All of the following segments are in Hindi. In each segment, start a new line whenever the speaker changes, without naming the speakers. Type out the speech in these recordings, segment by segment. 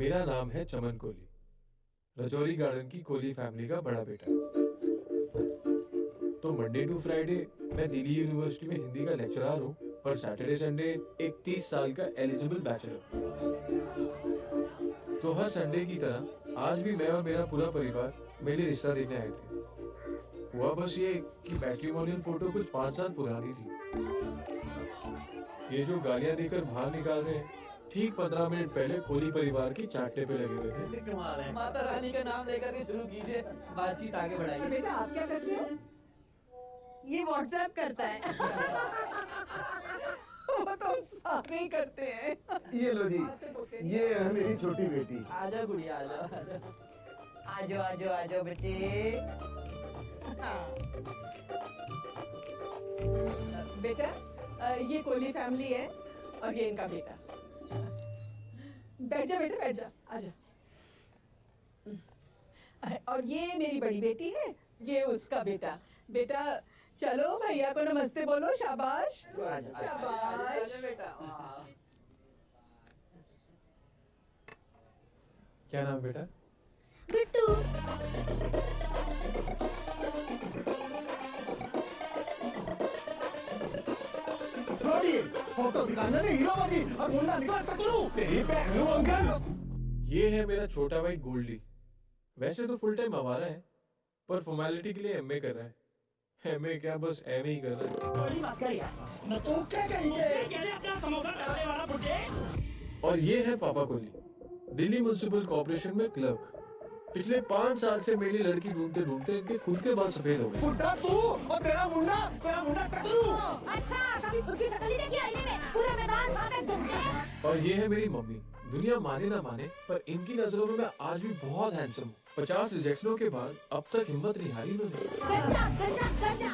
मेरा नाम है चमन कोहली, रजौरी गार्डन की कोहली फैमिली का बड़ा बेटा। तो मंडे टू फ्राइडे मैं दिल्ली यूनिवर्सिटी में हिंदी का लेक्चरर हूँ और सैटरडे संडे एक 30 साल का एलिजिबल बैचलर। तो हर संडे की तरह आज भी मैं और मेरा पूरा परिवार मेरे रिश्ता देखने आए थे। हुआ बस ये कि मैट्रिमोनियल फोटो कुछ 5 साल पुरानी थी। ये जो गालियां देकर बाहर निकाल रहे हैं, ठीक 15 मिनट पहले कोहली परिवार की चाटने पे लगे हुए थे।
कमाल है। माता रानी का नाम लेकर के शुरू कीजिए, बातचीत आगे बढ़ाइए।
बेटा आप क्या करते हो? ये व्हाट्सएप करता है। वो तो हम सारे ही करते हैं।
ये लो जी, ये है मेरी छोटी बेटी।
आजा गुड़िया, आजा।
आजो आजो आजो बच्चे। हाँ। बेटा ये कोहली फैमिली है और ये इनका बेटा। बैठ जा बेटा, बैठ जा, आजा। और ये मेरी बड़ी बेटी है, ये उसका बेटा। बेटा चलो भैया को नमस्ते बोलो, शाबाश शाबाश।
बेटा
क्या नाम बेटा?
बिट्टू।
फोटो दिखाने ने हीरो बनी और मुन्ना निकल टकलू।
तेरी बहनों अंकल। ये है मेरा छोटा भाई गोल्डी। वैसे तो फुल टाइम आवारा है, पर फॉर्मेलिटी के लिए एमए कर रहा है। एमए क्या, बस एमए ही कर रहा है।
बड़ी मस्करी है।
न तू क्या कहिए?
कहने अपना समोसा डालने वाला बुड्ढे।
और ये है पापा कोहली, दिल्ली म्युनिसिपल कॉर्पोरेशन में क्लर्क। पिछले 5 साल से मेरी लड़की ढूंढते ढूंढते इनके खुद के बाल सफेद हो गए।
बुड्ढा तू और तेरा मुन्ना टकलू।
अच्छा, कभी खुद की शक्ल ही देखी आईने में? पूरे मैदान भर में घूमते हैं।
और ये है मेरी मम्मी। दुनिया माने ना माने, पर इनकी नजरों में मैं आज भी बहुत हैंडसम हूँ। 50 रिजेक्शनों के बाद अब तक हिम्मत नहीं हारी मैंने।
गजा गजा गजा।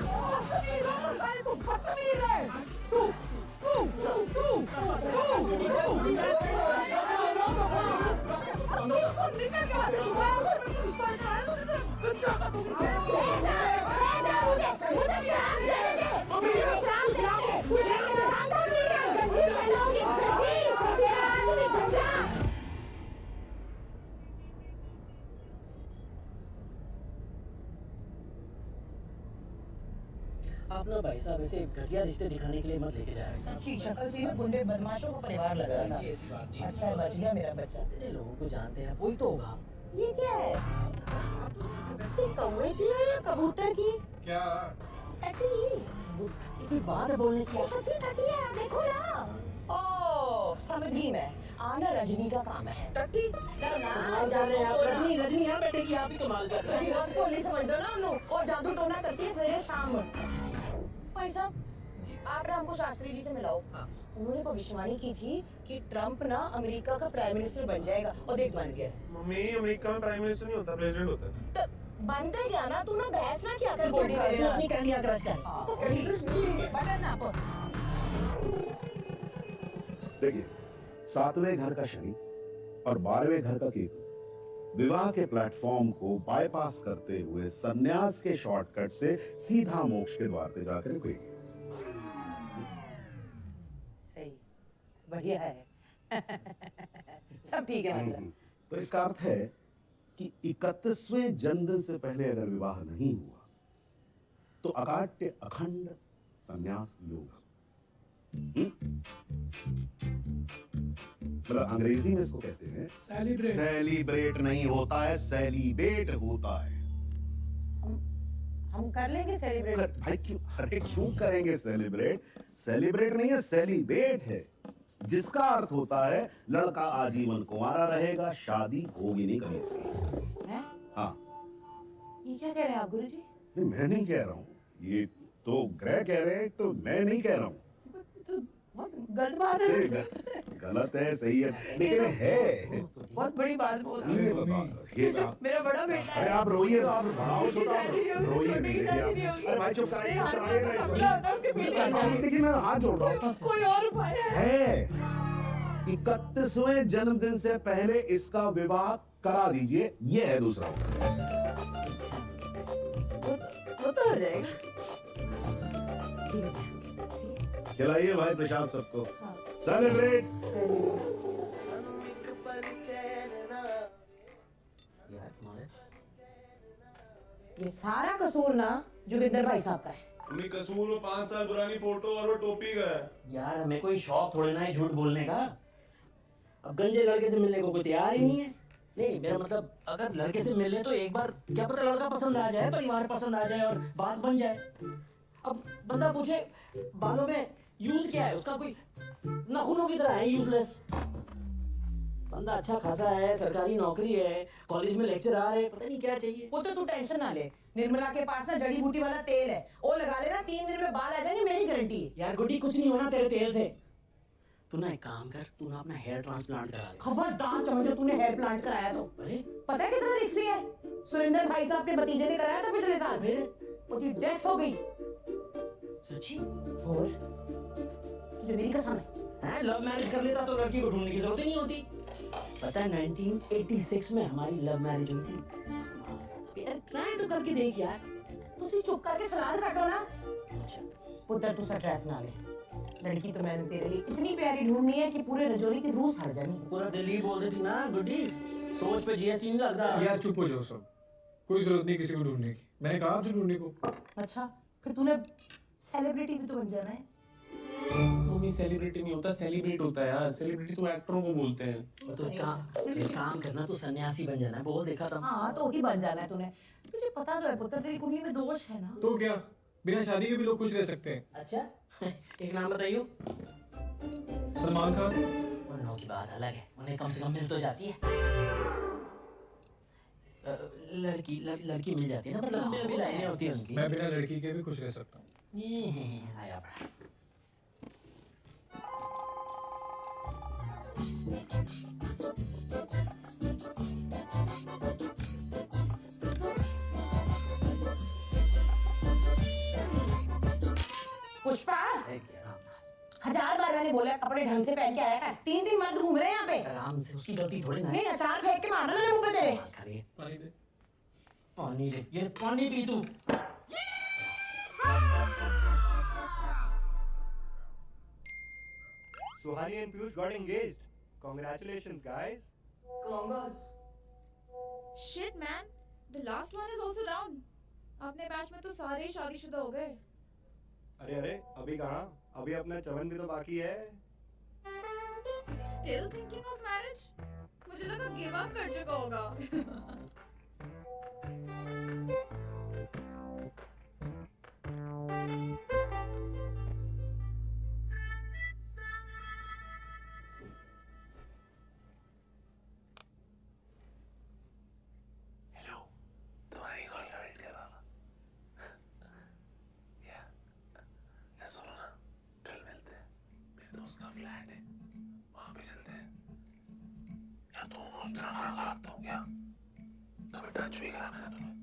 मुझे शाम दे दे। शाम दे दे।
आप ना भाई साहब ऐसे घटिया रिश्ते दिखाने के लिए मत लेके जाए।
सच्ची शक्ल से गुंडे बदमाशों का परिवार लग रहा था।
ऐसी बात नहीं।
अच्छा बच गया मेरा बच्चा।
इतने लोगों को जानते हैं, कोई तो होगा।
ये क्या है? ये कौवे की है या कबूतर की?
क्या?
टटी।
ये कोई बात है बोलने की?
सच्ची टटी है, देखो ना।
ओ समझ गई मैं। आना रजनी का काम है।
टट्टी? कमाल कर रहे हैं आप। रजनी यहाँ बैठे कि आप ही कमाल कर रहे हैं।
बहुत भोली समझ दो ना उन्होंने। और जादू टोना करती है सवेरे शाम। भाई साहब आप ना हमको शास्त्री जी से मिलाओ। उन्होंने भविष्यवाणी की थी कि ट्रम्प ना अमेरिका का प्राइम मिनिस्टर बन जाएगा और देख बन गया।
मम्मी, अमेरिका में प्राइम मिनिस्टर नहीं होता, प्रेसिडेंट होता है।
तो बन गया क्या ना, तू ना बहस ना क्या कर गोटी
तू
मेरे
अपनी कहानियां क्रश कर।
बटन ना आप।
देखिए, 7वें घर का शनि और 12वें घर का केतु विवाह के प्लेटफॉर्म को बाईपास करते हुए संन्यास के शॉर्टकट से सीधा मोक्ष के द्वार पे जाकर रुकेगी।
सही, बढ़िया है। सब ठीक है मतलब।
तो इसका अर्थ है कि 31वें जन्मदिन से पहले अगर विवाह नहीं हुआ तो अकाट्य अखंड संन्यास योग। मतलब अंग्रेजी में इसको कहते हैं
सेलिब्रेट।
सेलिब्रेट नहीं होता है, सेलिब्रेट होता है।
हम कर लेंगे सेलिब्रेट।
भाई क्यों, अरे क्यों करेंगे सेलिब्रेट? सेलिब्रेट नहीं है, सेलिब्रेट है, जिसका अर्थ होता है लड़का आजीवन कुंवारा रहेगा, शादी होगी नहीं कभी इसकी। हाँ,
ये क्या कह रहे हैं आप गुरुजी?
नहीं मैं नहीं कह रहा हूँ, ये तो ग्रह कह रहे हैं, तो मैं नहीं कह रहा हूँ।
तो बहुत गलत बात है।
गलत है, सही है, लेकिन है
बहुत बड़ी बात बोल रहे
ये
हो। मेरा बड़ा बेटा है।
अरे आप रोइए, तो आप बढ़ाओ छोटा, रोइए नहीं, अरे भाई चुप कराइए, देखिए मैं हाथ जोड़ रहा हूँ।
कोई और उपाय
है 31वें जन्मदिन से पहले इसका विवाह करा दीजिए, ये है दूसरा उपाय।
वो तो हो जाएगा।
खिलाइए भाई प्रसाद सबको। सेलिब्रेट।
ये सारा कसूर ना जोगिंदर भाई साहब का है।
अम्मी कसूर वो 5 साल पुरानी फोटो और वो टोपी का है।
यार हमें कोई शौक थोड़े ना है झूठ बोलने का। अब गंजे लड़के से मिलने को कोई तैयार ही नहीं है। नहीं मेरा मतलब अगर लड़के से मिले तो एक बार क्या पता लड़का पसंद आ जाए, परिवार पसंद आ जाए और बात बन जाए। अब बंदा पूछे बालों में यूज क्या है, उसका कोई नाखूनों की तरह है यूजलेस। बंदा अच्छा खासा है, सरकारी नौकरी है, कॉलेज में लेक्चरर है, पता नहीं क्या चाहिए।
वो तो तू टेंशन ना ले, निर्मला के पास ना जड़ी बूटी वाला तेल है, वो लगा लेना 3 दिन में बाल आ जाएंगे, मेरी गारंटी है।
यार गुड्डी कुछ नहीं होना तेरे तेल से। तू ना एक काम कर, तू ना अपना हेयर ट्रांसप्लांट करा ले।
खबरदार समझो तूने हेयर प्लांट कराया तो।
अरे
पता है कितना रिस्की है? सुरेंद्र भाई साहब के भतीजे ने कराया था पिछले साल, उसकी डेथ हो गई।
सच्ची?
और तुझे मेरी कसम है,
लव मैरिज कर लेता तो लड़की को ढूंढने की जरूरत ही नहीं होती। पता है 1986 में हमारी लव मैरिज हुई थी। यार ट्राई तो करके देख यार।
तुसी चुप करके सलाद काटो ना। पुत्र तू स्ट्रेस ना ले, लड़की तो मैंने तेरे लिए इतनी प्यारी ढूंढनी है कि पूरे रजौरी की रूह सड़ जानी।
पूरा दिल्ली बोल देती ना गुड्डी, सोच पे जीएसटी नहीं लगता।
यार चुप हो जाओ सब, कोई जरूरत नहीं किसी को ढूंढने की। मैंने कहा आपसे ढूंढने को।
अच्छा फिर तूने सेलिब्रिटी भी तो बन जाना है।
मम्मी सेलिब्रिटी नहीं होता, सेलिब्रेट होता है यार। सेलिब्रिटी तो एक्टरों को बोलते हैं।
तो एक काम करना, तो सन्यासी बन जाना। बोल देखा था।
हाँ तो ही बन जाना है तूने। तुझे पता तो है पुत्र तेरी कुंडली में दोष है ना।
तो क्या बिना शादी के भी लोग खुश रह सकते हैं?
अच्छा एक नाम बताइयो।
सलमान खान।
उन लोगों की बात अलग है, उन्हें कम से कम मिल तो जाती है। लड़की मिल जाती है ना, मतलब में भी लाइनें होती है उनकी।
मैं बिना लड़की के भी खुश रह सकता हूँ।
आया बड़ा।
पुष्पा 1000 बार मैंने बोला कपड़े ढंग से पहन के आया कर। 3 मर्द घूम रहे हैं यहाँ पे।
आराम से, उसकी गलती थोड़ी ना है।
नहीं अचार फेंक के मारना मेरे मुंह पे तेरे।
करिए
पानी दे।
पानी ले, ये पानी पी तू।
Suhani and Piyush got engaged. Congratulations, guys.
Shit man, the last one is also down. अपने बैच में तो सारे ही शादीशुदा हो गए।
अरे अभी कहाँ? अभी अपना चवन भी तो बाकी है।
Still thinking of marriage? मुझे लगा गिव अप कर चुका होगा।
उसका फ्लैट है, वहां पे चलते हैं। या तो उस तरह खाना रखता हूँ क्या? कभी टच भी करा मैंने तुम्हें?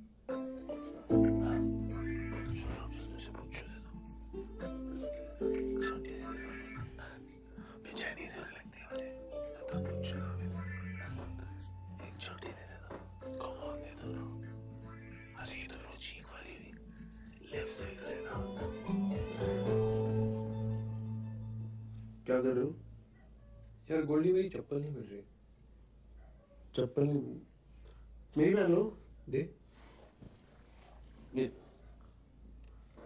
बेचैनी से लगती है मुझे। तो कुछ एक छोटी सी दे दो, कौन दे दो? अरे ये तो वो चीक वाली हुई, लेफ्ट से दे दो। क्या कर रहे हो?
यार गोल्डी मेरी चप्पल नहीं मिल रही।
चप्पल मेरी पहन लो।
दे।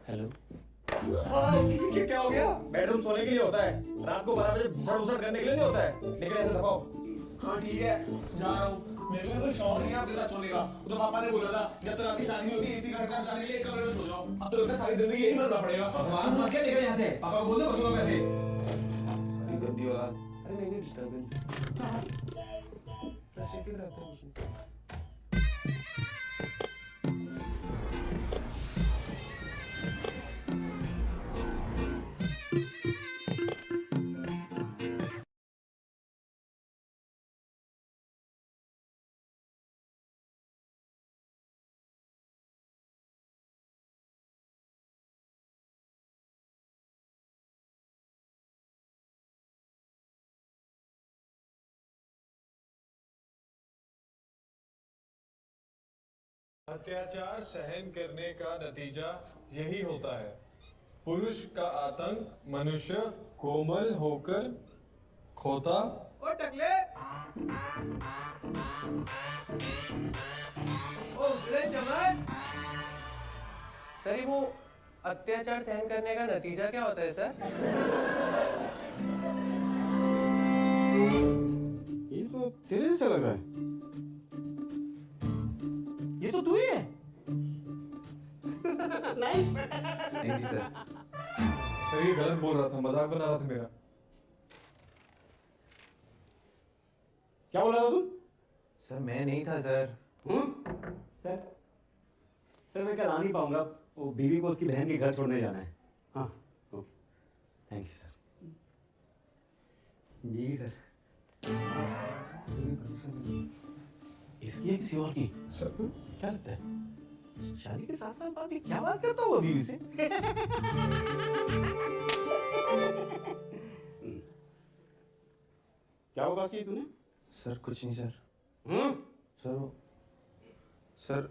हेलो।
क्या हो गया? बेडरूम सोने के लिए होता है, रात को 12 बजे भूसड़ करने के लिए नहीं होता है। निकल ऐसे दबाओ।
हाँ ठीक है, जा रहा हूँ। मेरे को तो शौक नहीं है आपके साथ सोने का। तो पापा ने बोला था जब तक आपकी शादी होगी इसी घर से जाने के लिए एक कमरे में सो जाओ। अब तो लगता है सारी जिंदगी यही करना पड़ेगा।
बकवास मत क्या, निकल यहाँ से। पापा को बोल दो बदलूंगा पैसे।
गंदी औलाद। अरे नहीं डिस्टर्बेंस फ्रस्ट्रेटेड रहता है मुझे।
अत्याचार सहन करने का नतीजा यही होता है। पुरुष का आतंक मनुष्य कोमल होकर खोता।
ओ टकले! ओ बड़े जवान!
सर वो अत्याचार सहन करने का नतीजा क्या होता है सर?
ये तो तेरे जैसा लग रहा है।
ये तो तू ही है।
नहीं सर, सर ये गलत बोल रहा था, मजाक बना रहा था मेरा।
क्या बोला था तू?
सर मैं नहीं था सर।
सर मैं कल आ नहीं पाऊंगा, वो बीवी को उसकी बहन के घर छोड़ने जाना है।
हाँ ओके,
थैंक यू सर। बीवी सर।
इसकी है किसी और की?
सर
क्या लगता है शादी के साथ साथ बात क्या बात करता हुआ बीवी से? क्या होगा की तूने?
सर कुछ नहीं सर। सर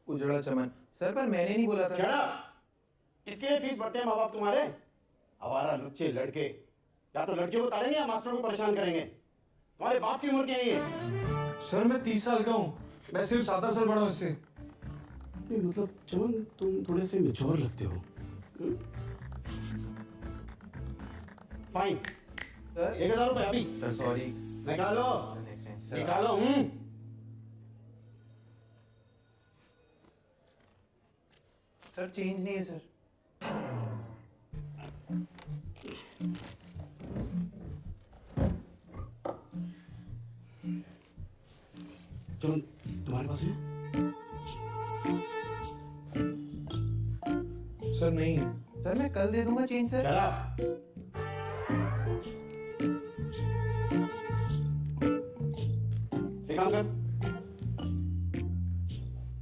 उजड़ा चमन सर, पर मैंने नहीं बोला था।
चढ़ा, इसके लिए फीस भरते हैं माँ बाप तुम्हारे? आवारा लुच्चे लड़के या तो लड़कियों को ताड़ेंगे या मास्टरों को परेशान करेंगे। तुम्हारे बाप की उम्र क्या है ये?
सर मैं 30 साल का हूँ, मैं सिर्फ 7 साल बड़ा हूँ इससे।
मतलब चमन तुम थोड़े से मेच्योर लगते हो। फाइन
सर
1000 रुपए अभी।
Sir sorry.
निकालो
सर
निकालो।
सर चेंज नहीं है सर।
चमन तुम्हारे पास है?
सर नहीं।
सर मैं कल दे दूंगा चेंज सर।
एक काम कर,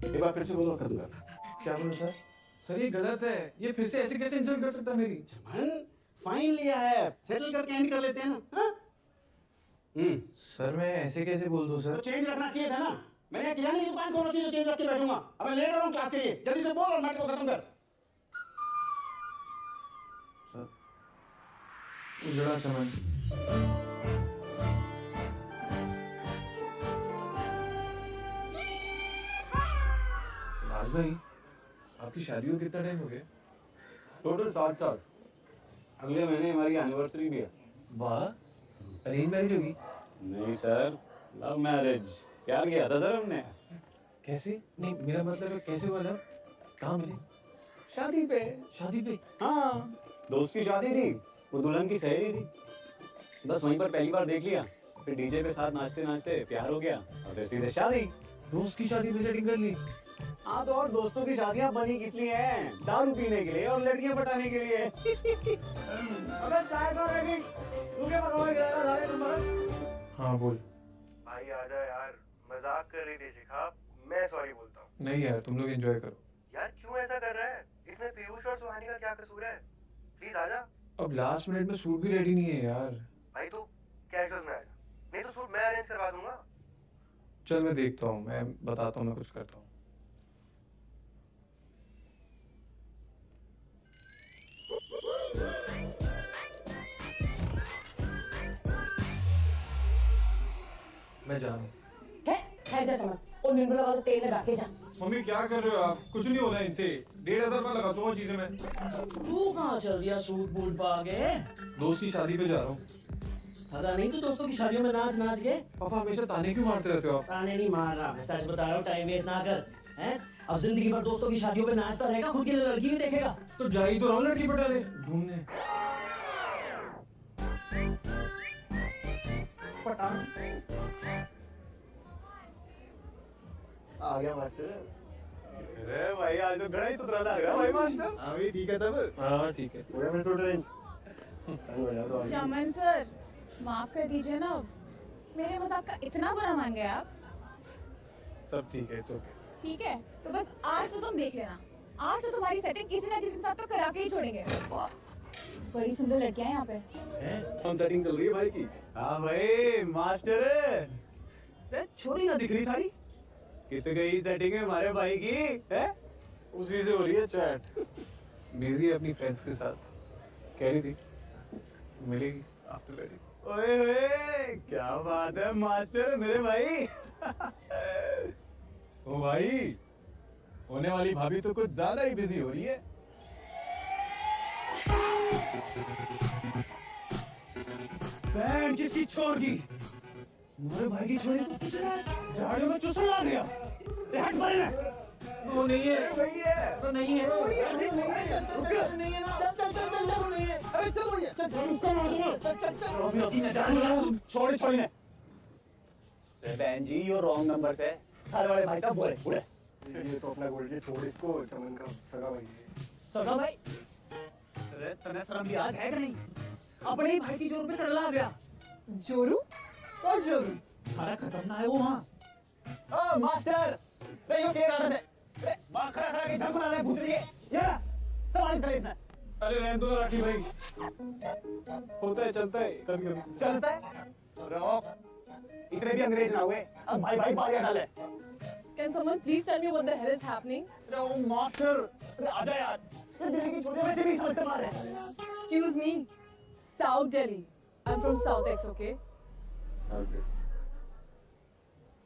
एक बार फिर से बोलो, कर दूंगा।
क्या बोलो सर?
सर ये गलत है, ये फिर से ऐसे कैसे इंसल्ट कर सकता है मेरी?
चमन फाइन लिया है, सेटल करके एंड कर लेते हैं ना। हाँ?
सर मैं ऐसे कैसे बोल दूं
तो
सर?
चेंज रखना चाहिए था ना। मैंने किराने की दुकान खोल रखी है जो चेंज रख के बैठूंगा। अब मैं लेट हो रहा हूँ क्लास के लिए, जल्दी से बोल और मैटर को खत्म कर।
उजड़ा चमन।
राज भाई आपकी शादी को कितना टाइम हो गया?
टोटल 60 साल। अगले महीने हमारी एनिवर्सरी भी है।
वाह, अरेंज मैरिज होगी?
नहीं सर, लव मैरिज। प्यार किया था सर हमने।
कैसे? नहीं मेरा मतलब है कैसे हुआ लव? कहाँ मिले?
शादी पे।
शादी पे?
हाँ, दोस्त की शादी थी, वो दुल्हन की सहेली थी। बस वहीं पर पहली बार देख लिया, फिर डीजे पे साथ नाचते नाचते प्यार हो गया और फिर सीधे शादी।
दोस्त की शादी पे सेटिंग कर ली?
हाँ तो और दोस्तों की शादियां बनी किस लिए हैं? दारू पीने के लिए और लड़कियां पटाने के लिए। अबे चाय तो रेडी, तू क्या पकाओगे सारे तुम?
हाँ बोल।
भाई आजा यार, मजाक कर रही थी शिखा, मैं सॉरी बोलता हूँ।
नहीं यार तुम लोग एंजॉय करो।
यार क्यों ऐसा कर रहा है? इसमें पीयूष और सुहानी का क्या कसूर है? प्लीज आजा।
अब लास्ट मिनट में सूट भी रेडी नहीं है यार।
भाई तू कैजुअल में आजा, नहीं तो सूट मैं अरेंज करवा दूंगा।
चल मैं देखता हूँ, मैं बताता हूँ, मैं कुछ करता हूँ। मैं जा रहा हूँ।
है जा चमन, और निर्मला वाला तेल लगा के जा।
मम्मी क्या कर रहे हो आप? कुछ नहीं होना इनसे। 1500 रुपया लगा दूंगा चीजें मैं।
तू कहाँ चल दिया सूट बूट पा के?
दोस्त की शादी पे जा रहा हूँ।
थका नहीं तू दोस्तों की शादियों में नाच नाच के?
पापा हमेशा ताने क्यों मारते रहते हो आप?
ताने नहीं मार रहा, मैं सच बता रहा हूँ, टाइम वेस्ट ना कर। हैं? अब जिंदगी भर दोस्तों की शादियों पे नाचता रहेगा, खुद के लिए लड़की भी देखेगा।
तो जा ही तो रहा हूँ लड़की पटाने ढूंढने।
आ गया मास्टर। अरे भाई आज तो बड़ा ही सुधरा लग रहा है भाई मास्टर।
हाँ भाई ठीक है तब। हाँ ठीक है।
पूरा मैं सूट अरेंज।
चमन सर माफ कर दीजिए ना, मेरे मजाक का इतना बुरा मान गए आप?
सब ठीक है, ओके।
ठीक है तो बस आज तो तुम देख लेना, आज तो तुम्हारी सेटिंग किसी ना किसी के साथ तो करा के ही छोड़ेंगे। बड़ी सुंदर लड़कियां हैं यहाँ पे।
कौन सेटिंग चल रही है भाई की?
हाँ भाई मास्टर है। छोरी ना दिख रही थारी? कित गई सेटिंग है हमारे भाई की? है?
उसी से हो रही है चैट। बिजी है अपनी फ्रेंड्स के साथ, कह रही थी मिलेगी आफ्टर वेडिंग।
ओए ओए क्या बात है मास्टर मेरे भाई।
ओ भाई होने वाली भाभी तो कुछ ज्यादा ही बिजी हो रही है।
बहन किसकी छोड़ दी? मेरे भाई की छोरी को झाड़ू में चूसने लग गया। हट मारे ना।
वो नहीं है,
वही है।
तो नहीं है,
वही है, नहीं है।
चल नहीं है ना, चल नहीं है, अरे चल भैया, चल
रोबी होती है जान छोड़ी ने। बहन जी ये रॉन्ग नंबर से सारे वाले भाई का बोले बुढ़े।
ये तो अपना गोल्ड की छोड़, इसको चमन का सगा भाई है।
सगा भाई? अरे तने शर्म लिहाज है कि नहीं? अपने ही भाई की जोर पे चढ़ला आ गया।
जोरू और जोरू
सारा खत्म ना है वो वहाँ।
ओ मास्टर, रे यो के रहा है,
रे वहाँ खड़ा के झक बना ले भूतरी है। ये सवाल करे इसने।
अरे रहने दो राठी भाई, होता है, चलता है कभी कभी।
चलता है? रोक, इतने भी अंग्रेज ना हुए। अब भाई भाई बालियां डाले।
Can someone please tell me what the hell is happening?
अरे ओ मास्टर, अरे आजा यार। ये दिल्ली की छोटे बच्चे भी समझ कर मारे।
Excuse me, South Delhi. I'm from South X, okay?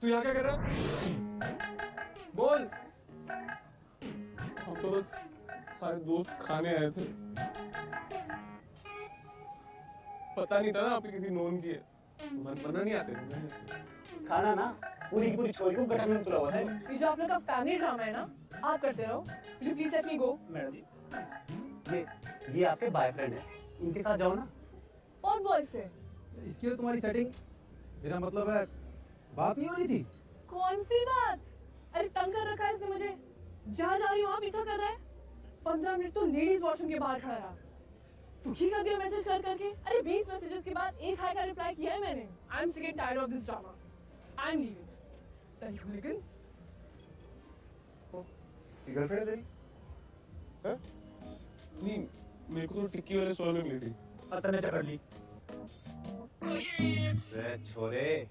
तू यहाँ क्या कर रहा है? बोल। हम तो बस सारे दोस्त खाने आए थे। पता नहीं था ना आपकी किसी नोन की है। मरना नहीं आते।
खाना ना पूरी की पूरी छोरी को गटर में तुला हुआ है।
ये जो आप लोग का फैमिली ड्रामा है ना, आप करते रहो। Will you please let me go?
Madam ji, ये आपके बॉयफ्रेंड है, इनके साथ जाओ ना।
और बॉयफ्रेंड?
इसकी और तुम्हारी सेटिंग, मेरा मतलब है बात नहीं हो रही थी।
कौन सी बात? अरे तंग कर रखा है इसने मुझे। जहाँ जा रही हूँ वहाँ पीछा कर रहा है। 15 मिनट तो लेडीज वॉशरूम के बाहर खड़ा रहा। दुखी कर दिया मैसेज कर करके। अरे 20 मैसेजेस के बाद एक हाई का रिप्लाई किया है मैंने। I am sick and tired of this drama. I am leaving. The hooligans.
ये गर्लफ्रेंड है तेरी?
हाँ? नहीं, मेरे को तो टिक्की वाले स्टॉल में मिली थी।
पता नहीं चढ़ ली। रे छोरे,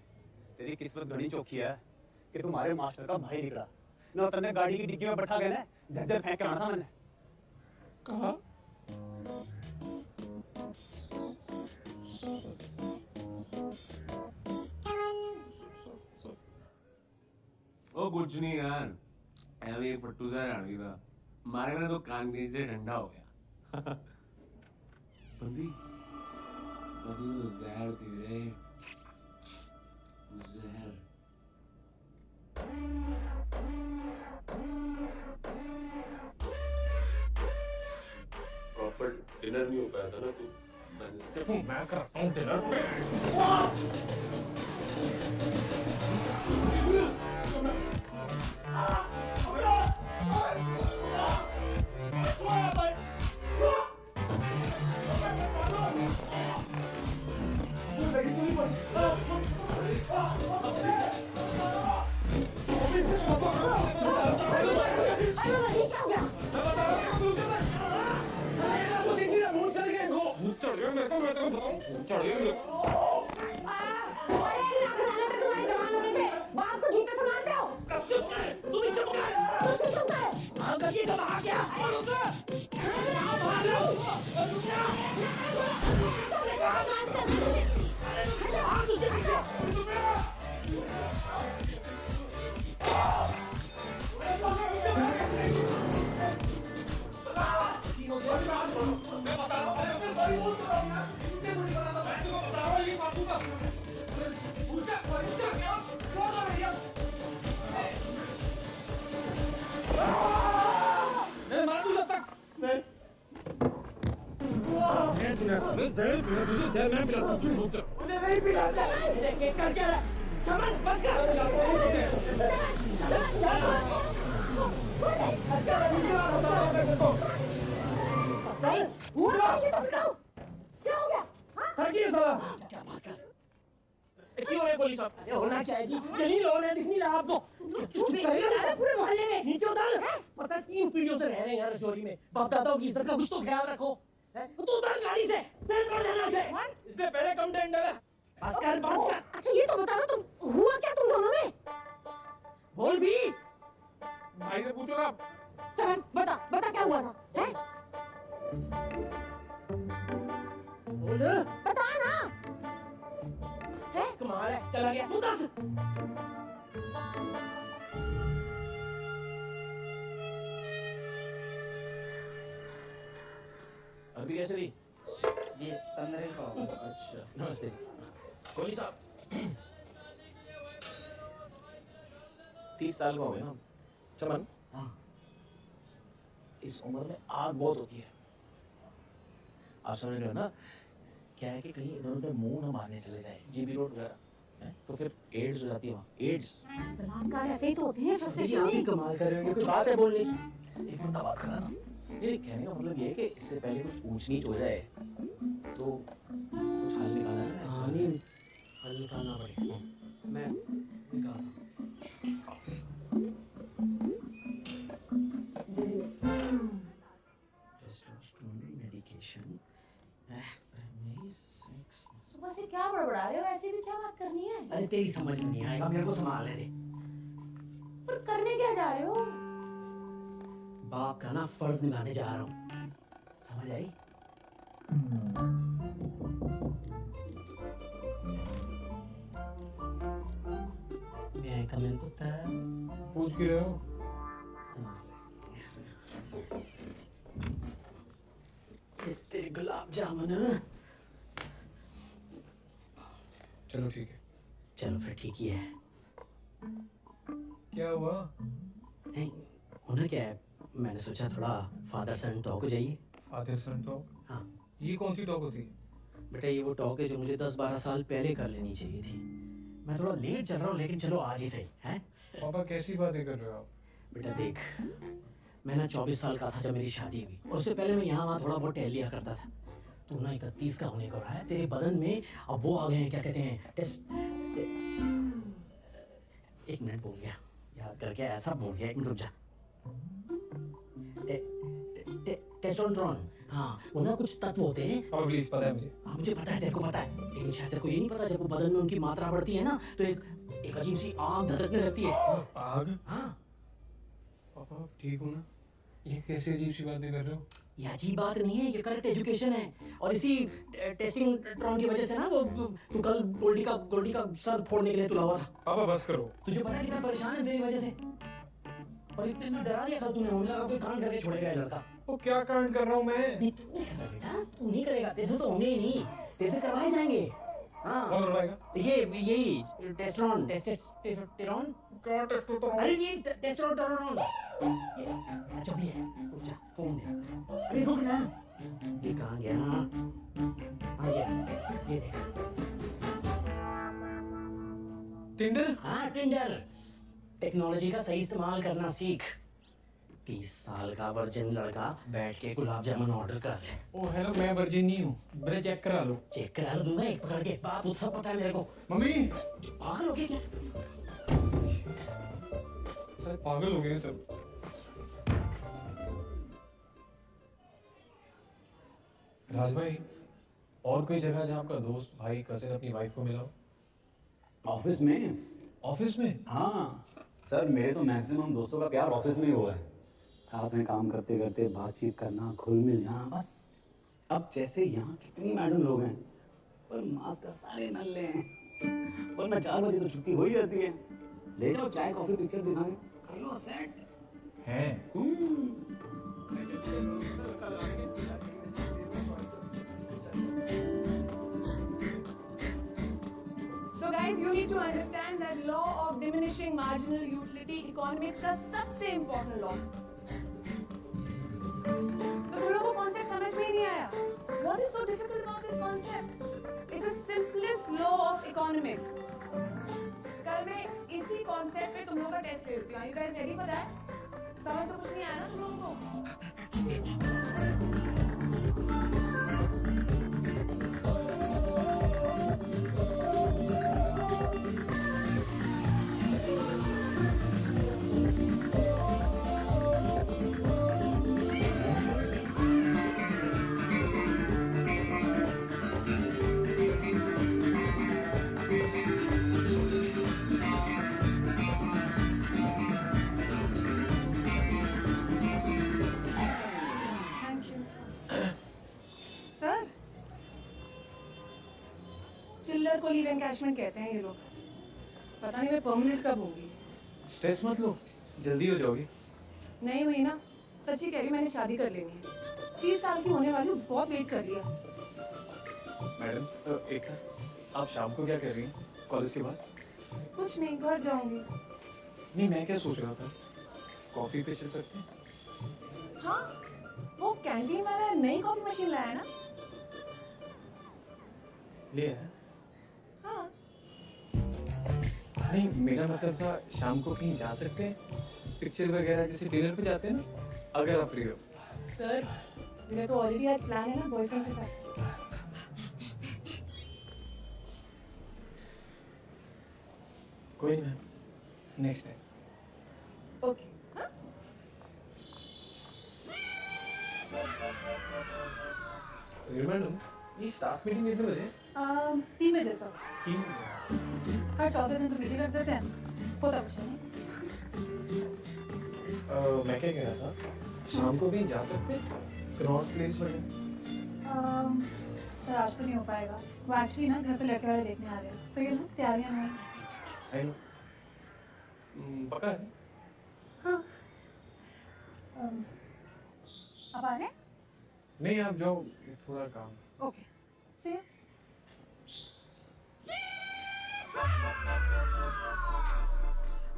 तेरी किस्मत बड़ी चौकी है कि तुम्हारे मास्टर का भाई निकला। ना तने गाड़ी की डिक्की में बैठा गया ना, झज्जर फेंक के आना था मैंने।
कहा?
ओ कुछ नहीं यार, ऐवे फट्टू सा रानी था, मारे ना तो कान के नीचे ठंडा हो गया। बंदी तो जहर थी रे, जहर।
प्रॉपर डिनर नहीं हो पाया था ना तू। मैं करता हूँ डिनर।
होना क्या है जी? जलील हो रहे, दिख नहीं रहा आपको? पूरे मोहल्ले में नीचे उतार। पता 3 पीढ़ियों से रह रहे हैं यार रजौरी में। बाप दादाओं की इज्जत का कुछ तो ख्याल रखो। तू उतार गाड़ी से।
इसने पहले कंप्लेंट डाला।
बस कर।
अच्छा ये तो बता दो तुम हुआ क्या तुम दोनों में?
बोल भी।
भाई से पूछो ना।
चल बता क्या हुआ था? हैं?
बोल।
बता ना। है?
कमाल है, चला गया। तू दस। बर्फी कैसे दी?
ये तंदूरी पाव।
अच्छा नमस्ते कोहली साहब। 30 साल का हो गया ना चमन। हाँ इस उम्र में आग बहुत होती है। आप समझ रहे हो ना, क्या है कि कहीं इधर उधर मुंह ना मारने चले जाए, जीबी रोड वगैरह है तो फिर एड्स हो जाती है वहाँ। एड्स
बलात्कार ऐसे ही तो होते हैं फ्रस्ट्रेशन
आप
में।
ही कमाल कर रहे हो, कुछ बात है बोलने की। एक मिनट बात करना ना। ये कहने का मतलब ये है कि इससे पहले कुछ ऊंच नीच हो जाए तो कुछ हल निकालना है ना। हाँ नहीं हल निकालना पड़ेगा। मैं निकालता हूँ। मेडिकेशन
सुबह से क्या बड़बड़ा रहे हो? ऐसे भी क्या बात करनी है?
अरे तेरी समझ में नहीं आएगा, मेरे को संभालने दे।
पर करने क्या जा रहे हो?
बाप का ना फर्ज निभाने जा रहा हूँ, समझ आई? मैं कमिंग पुत्र
पूछ क्यों रहे हो?
तेरे गुलाब जामुन।
चलो ठीक है।
चलो फिर ठीक ही है।
क्या हुआ?
नहीं होना क्या है, मैंने सोचा थोड़ा फादर सन टॉक हो जाइए।
फादर सन टॉक?
हाँ।
ये कौन सी टॉक होती है?
बेटा ये वो टॉक है जो मुझे 10-12 साल पहले कर लेनी चाहिए थी। मैं थोड़ा लेट चल रहा हूँ लेकिन चलो आज ही सही है।
पापा कैसी बातें कर रहे हो आप?
बेटा देख मैं ना 24 साल का था जब मेरी शादी हुई और उससे पहले मैं यहाँ वहाँ थोड़ा बहुत टहल लिया करता था। तू ना 31 का होने को रहा है, तेरे बदन में अब वो आ गए हैं क्या कहते हैं टेस्ट। एक मिनट बोल गया, याद करके ऐसा बोल गया, एक मिनट रुक जा। टेस्टोस्टेरोन, हाँ वो ना कुछ तत्व होते हैं।
पापा प्लीज पता है मुझे।
हाँ मुझे पता है, तेरे को पता है, लेकिन शायद तेरे को ये नहीं पता जब वो बदन में उनकी मात्रा बढ़ती है ना तो एक अजीब सी आग धड़कने लगती है।
आग?
हाँ
पापा आप ठीक हो ना? ये कैसी अजीब सी बातें कर रहे हो?
ये अजीब बात नहीं है, ये करेक्ट एजुकेशन है। और इसी टेस्टिंग ट्रॉन की वजह से ना वो तू कल गोल्डी का सर फोड़ने के लिए तुला हुआ था।
पापा बस करो।
तुझे पता है कितना परेशान है तेरी वजह से, और इतना डरा दिया कल तूने, मुझे लगा कोई कांड करके छोड़ेगा ये लड़का।
वो क्या कांड कर रहा हूँ मैं?
नहीं तू नहीं कर रहा बेटा, तू नहीं करेगा, तेरे से तो होंगे ही नहीं, तेरे से करवाए जाएंगे। हाँ
कौन लड़ाएगा?
ये यही टेस्टोस्टेरोन
क्या टेस्टोस्टेरोन?
अरे ये टेस्टोस्टेरोन ये अच्छा भी है, रुक जा फोन दे। अरे रुक ना, ये कहाँ गया? हाँ ये देख
टिंडर।
हाँ टिंडर, टेक्नोलॉजी का सही इस्तेमाल करना सीख। 30 साल का वर्जिन लड़का बैठ के गुलाब जामुन ऑर्डर कर ले।
ओ हेलो, मैं वर्जिन नहीं हूँ, मेरे चेक करा लो।
चेक करा लो दूंगा एक पकड़ के, बाप वो सब पता है मेरे को।
मम्मी
पागल हो गए क्या?
सर पागल हो गए सब। राज भाई और कोई जगह जहाँ आपका दोस्त भाई कजिन अपनी वाइफ को मिला हो?
ऑफिस में।
ऑफिस में?
हाँ सर, मेरे तो मैक्सिमम दोस्तों का प्यार ऑफिस में ही हुआ है। साथ में काम करते करते बातचीत करना, घुल मिल जाना, बस। अब जैसे यहाँ कितनी मैडम लोग हैं पर मास्टर सारे नल्ले हैं। वरना 4 बजे तो छुट्टी हो ही जाती है। ले जाओ चाय कॉफी पिक्चर दिखाने, कर लो सेट
है।
So guys, you need to understand that law of diminishing marginal utility economics का सबसे important law. तो तुम लोगों को concept समझ में ही नहीं आया? What is so difficult about this concept? It's the simplest law of economics. कल मैं इसी concept पे तुम लोगों का test ले लेती हूँ. Are you guys ready for that? समझ तो कुछ नहीं आया ना तुम लोगों को? सर, चिल्लर को लीव एनकैशमेंट कहते हैं ये लोग। पता नहीं मैं परमानेंट कब होंगी।
स्ट्रेस मत लो, जल्दी हो जाओगी।
नहीं हुई ना, सच्ची कह रही, मैंने शादी कर लेनी है।
30 साल की होने वाली हूँ, बहुत वेट कर लिया।
मैडम एक था, आप शाम को क्या कर रही हैं कॉलेज के बाद?
कुछ नहीं, घर जाऊंगी।
नहीं, मैं क्या सोच रहा था, कॉफी पे चल सकते हैं?
हाँ, वो कैंटीन वाला नई कॉफी मशीन लाया ना?
ले आया?
हाँ।
नहीं, मेरा मतलब था शाम को कहीं जा सकते हैं, पिक्चर वगैरह जैसे डिनर पे जाते हैं ना, अगर आप फ्री हो।
सर, मेरा तो ऑलरेडी आज प्लान है ना बॉयफ्रेंड के साथ।
कोई नहीं, नेक्स्ट टाइम।
ओके।
मैडम, ये स्टाफ मीटिंग कितने बजे?
3 बजे सर।
3
हर चौथे दिन तो बिजी रख देते हैं, होता कुछ नहीं।
मैं क्या कह रहा था, शाम को भी जा सकते हैं क्रॉस प्लेस वगैरह?
सर आज तो नहीं हो पाएगा, वो एक्चुअली ना घर पे लड़के वाले देखने आ रहे हैं, सो ये ना तैयारियां नहीं।
I know. पक्का है?
हाँ। अब आ रहे हैं?
नहीं, आप जाओ, थोड़ा काम।
Okay, see you.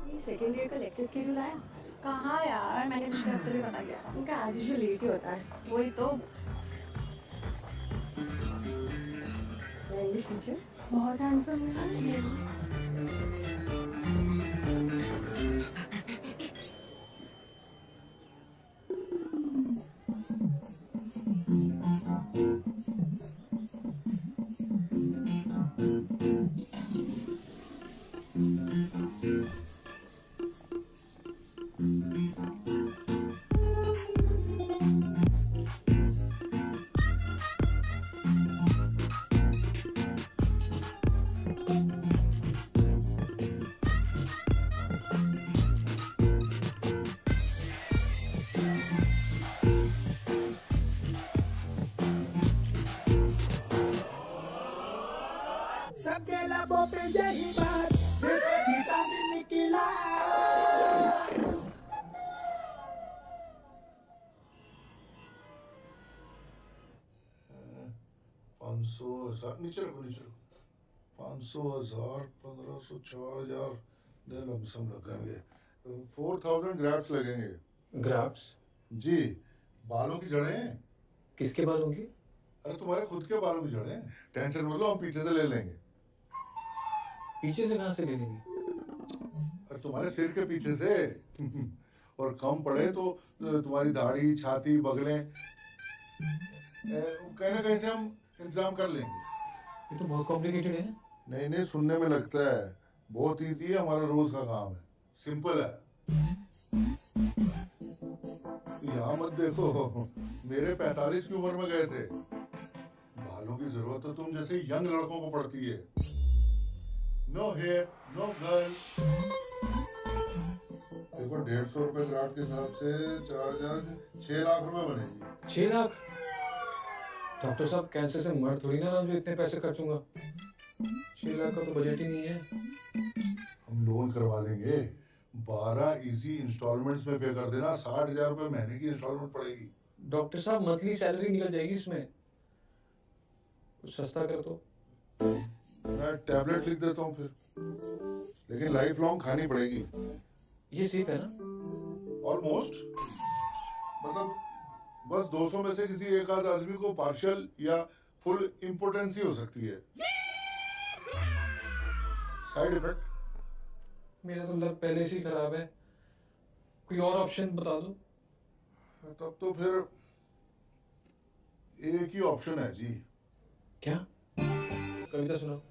ये सेकेंड ईयर का लेक्चर शेड्यूल आया?
कहाँ यार, मैंने पिछले हफ्ते भी बता दिया था।
उनका आज जो लेट ही होता है।
वही तो।
इंग्लिश टीचर
बहुत हैंडसम है।
सच में।
सबके लबों पे यही बात, देखो चांदी निकला।
500,000 नीचे रखो, नीचे रखो। 500,000, 1500, 4,000 दिन लमसम लगेंगे। 4,000 ग्राफ्स लगेंगे।
ग्राफ्स?
जी, बालों की जड़ें।
किसके बालों की?
अरे तुम्हारे खुद के बालों की जड़ें। टेंशन मत लो, हम पीछे से ले लेंगे।
पीछे से कहाँ से ले लेंगे?
अरे तुम्हारे सिर के पीछे से। और कम पड़े तो तुम्हारी दाढ़ी, छाती, बगलें कहीं ना कहीं से हम इंतजाम कर लेंगे।
ये तो बहुत कॉम्प्लिकेटेड है।
नहीं नहीं, सुनने में लगता है बहुत इजी है, हमारा रोज का काम है, सिंपल है। यहाँ मत देखो, मेरे 45 की उम्र में गए थे। बालों की जरूरत तो तुम जैसे यंग लड़कों को पड़ती है। No hair, no girl. देखो 150 रुपए ग्राफ के हिसाब से 4,000, 6 लाख रुपए बनेगी।
6 लाख? डॉक्टर साहब, कैंसर से मर थोड़ी ना जो इतने पैसे खर्चूंगा। 6 लाख का तो बजट ही नहीं है।
हम लोन करवा देंगे, 12 इजी इंस्टॉलमेंट्स में पे कर देना। 60,000 रुपए महीने की इंस्टॉलमेंट पड़ेगी।
डॉक्टर साहब, मंथली सैलरी निकल जाएगी इसमें, कुछ सस्ता कर दो।
मैं टैबलेट लिख देता हूँ फिर, लेकिन लाइफ लॉन्ग खानी पड़ेगी।
ये सेफ है ना?
ऑलमोस्ट, मतलब बस 200 में से किसी एक आध आदमी को पार्शियल या फुल इम्पोर्टेंसी हो सकती है। Side effect?
मेरा तो लक पहले से ही खराब है, कोई और ऑप्शन बता दो।
तब तो फिर एक ही ऑप्शन है जी।
क्या? कविता सुनाओ।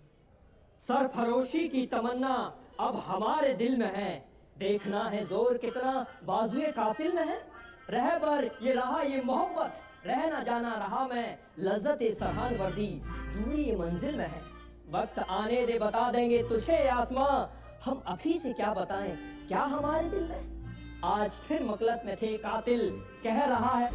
सरफरोशी की तमन्ना अब हमारे दिल में है, देखना है जोर कितना बाजुए कातिल में है। रहबर ये रहा ये मोहब्बत, रह ना जाना रहा मैं, लज्जत सहान वर्दी दूरी ये मंजिल में है। वक्त आने दे बता देंगे तुझे आसमां, हम अभी से क्या बताएं क्या हमारे दिल में। आज फिर मकलत में थे कातिल, कह रहा है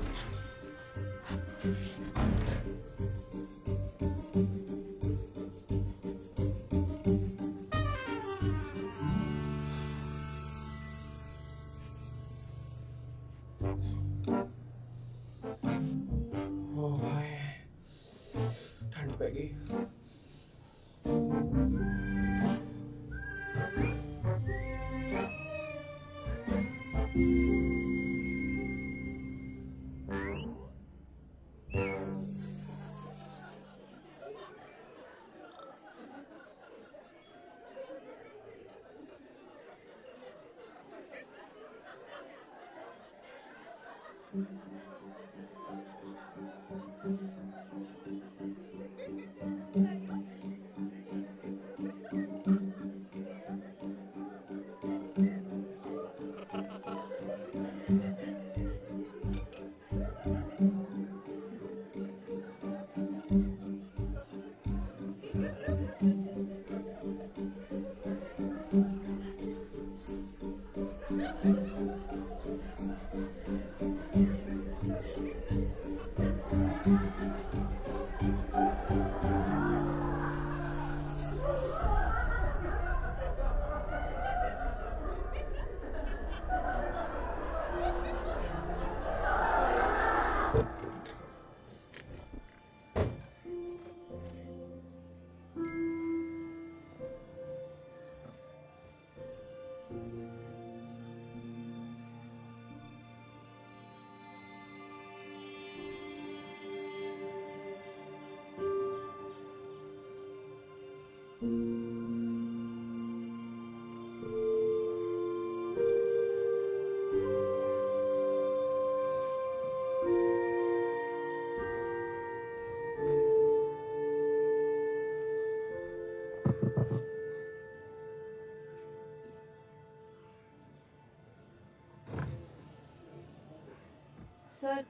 सर,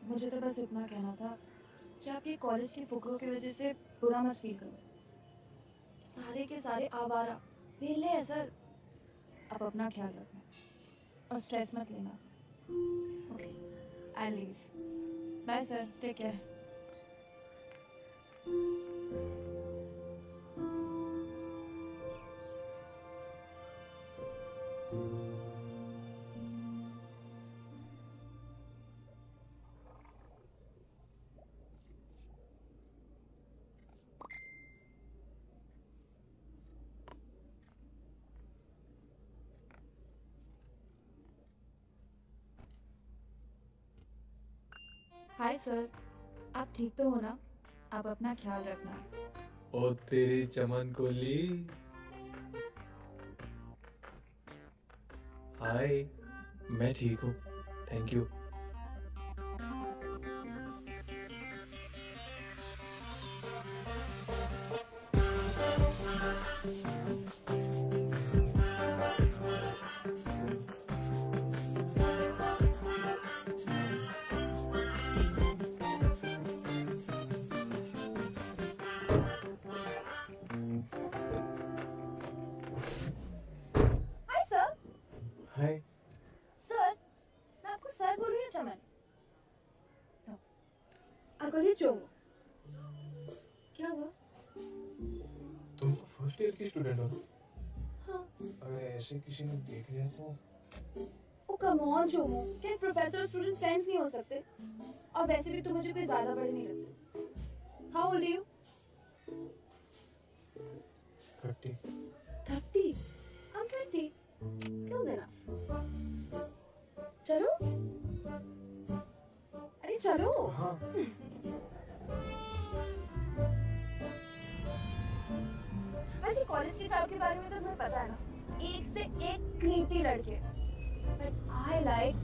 मुझे तो बस इतना कहना था कि आप ये कॉलेज के फुकरों की वजह से बुरा मत फील करो। सारे के सारे आवारा वेले हैं सर। आप अपना ख्याल रखना और स्ट्रेस मत लेना। Okay, I leave. Bye sir, take care. Hi sir, आप ठीक तो हो ना? आप अपना ख्याल रखना।
ओ तेरी चमन को ली। हाय, मैं ठीक हूँ, thank you.
Hi sir.
Hi.
Sir, मैं आपको सर बोल रही हूँ चमन? आप बोलिए चोमू। क्या हुआ?
तुम तो फर्स्ट ईयर की स्टूडेंट हो ना?
हाँ।
अगर ऐसे किसी ने देख लिया तो?
ओ कम ऑन चोमू, क्या प्रोफेसर स्टूडेंट फ्रेंड्स नहीं हो सकते? और वैसे भी तुम मुझे कोई ज्यादा बड़े नहीं लगते। How old are you?
30।
30? I'm 20. Close enough. चलो? अरे चलो।
हाँ।
वैसे कॉलेज के क्राउड के बारे में तो तुम्हें पता है ना, एक से एक क्रीपी लड़के। But I like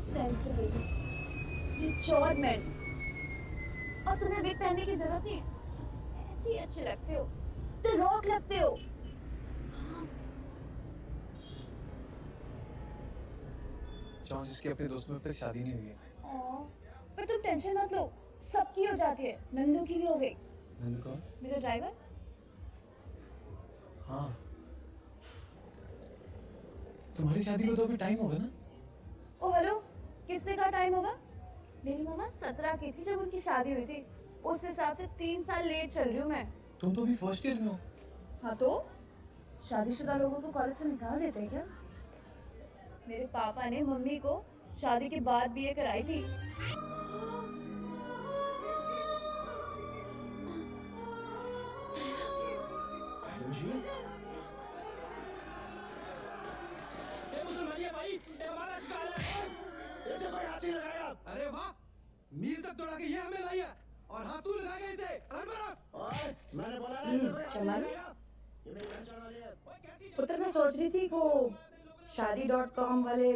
sensible, matured men. और तुम्हें विग पहनने की जरूरत नहीं है। ऐसे ही अच्छे लगते हो, तो रॉक लगते हो।
जॉन, जिसकी अपने दोस्त में अब तक शादी नहीं हुई है।
पर तुम टेंशन मत लो, सबकी हो जाती है। नंदू की भी हो गई।
नंदू कौन?
मेरा ड्राइवर।
हाँ। तुम्हारी शादी को तो अभी टाइम होगा ना?
ओ हेलो, किसने कहा टाइम होगा? मेरी मम्मा 17 की थी जब उनकी शादी हुई थी। उस हिसाब से 3 साल लेट चल रही हूँ मैं।
तुम तो अभी फर्स्ट ईयर में हो।
हाँ तो शादीशुदा लोगों को कॉलेज से निकाल देते हैं क्या? मेरे पापा ने मम्मी को शादी के बाद बीए कराई थी।
अरे वाह, मील तक दौड़ा के ये हमें लाई है और हाथ तू लगा गए थे।
मैंने बोला ना
चमन, पुत्र मैं सोच रही थी वो शादी.com वाले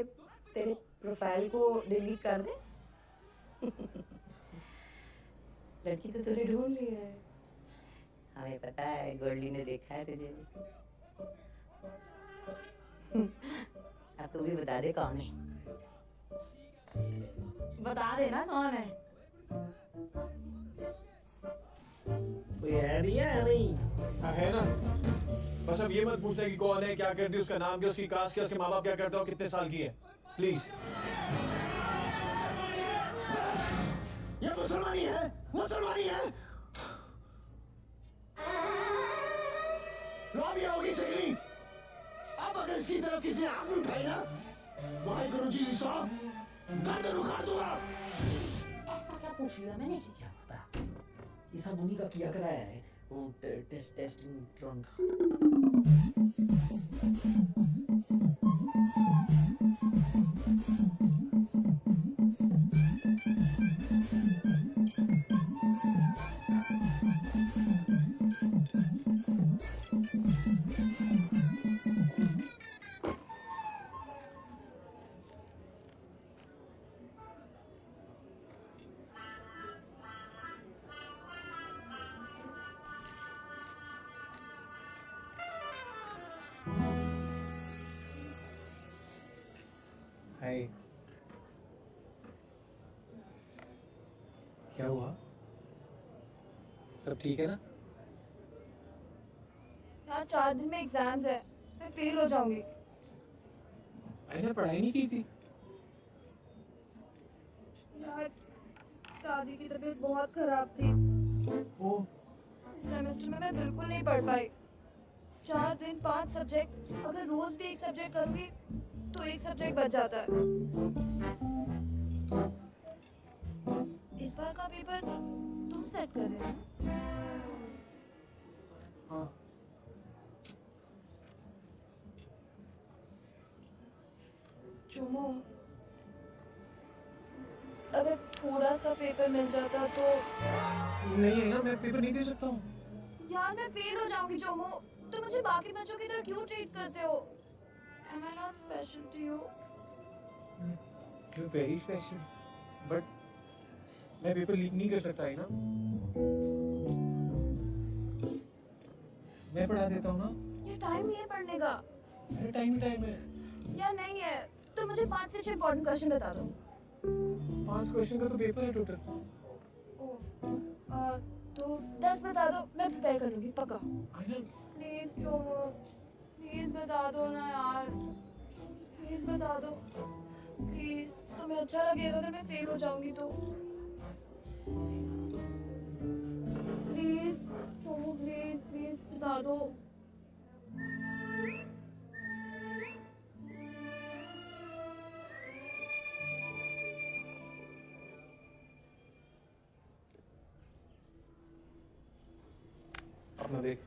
तेरे प्रोफाइल को डिलीट कर दे। लड़की तो तूने ढूंढ ली है। हमें पता है, गोल्डी ने देखा है तुझे। अब तू भी बता दे कौन है। बता देना कौन है।
कोई आइडिया है नहीं?
हाँ है ना। बस अब ये मत पूछना कि कौन है, क्या करती है, उसका नाम क्या, उसकी कास्ट क्या, उसके माँ बाप क्या करते हो, कितने साल की है, प्लीज।
ये मुसलमानी है, मुसलमानी है। लॉबी होगी सिगली। अब अगर इसकी तरफ किसी ने हाथ उठाई ना, वाहिगुरु जी साहब गर्दन उखाड़ दूंगा।
ऐसा क्या पूछ लिया मैंने? क्या पता, ये सब उन्हीं का किया कराया है, वो टेस्टोस्टेरोन का।
हाय। क्या हुआ? सब ठीक है ना?
यार 4 दिन में एग्जाम्स है, मैं फेल हो जाऊंगी।
मैंने पढ़ाई नहीं की थी।
यार दादी की तबीयत बहुत खराब थी।
ओ,
इस सेमेस्टर में मैं बिल्कुल नहीं पढ़ पाई। 4 दिन 5 सब्जेक्ट, अगर रोज भी एक सब्जेक्ट करूंगी तो एक सब्जेक्ट बच जाता है। इस बार का पेपर तुम सेट कर रहे हो?
हाँ।
चुमो, अगर थोड़ा सा पेपर मिल जाता तो।
नहीं है ना, मैं पेपर नहीं दे सकता हूँ।
यार मैं फेल हो जाऊंगी चोमो, तुम मुझे बाकी बच्चों की तरह क्यों ट्रीट करते हो? Am I not special to you?
You're very special, but मैं पेपर लीक नहीं कर सकता है ना। मैं पढ़ा देता हूँ ना।
ये टाइम नहीं है पढ़ने का।
मेरा टाइम है।
यार नहीं है, तो मुझे 5 से 6 इम्पोर्टेंट क्वेश्चन बता दो।
5 क्वेश्चन का तो पेपर है टोटल।
तो 10 बता दो, मैं प्रिपेयर कर लूंगी पक्का। प्लीज चोमो, प्लीज बता दो ना यार, प्लीज बता दो प्लीज। तुम्हें अच्छा लगेगा अगर मैं फेल हो जाऊंगी तो। प्लीज चोमो, प्लीज प्लीज बता दो।
अपना देख।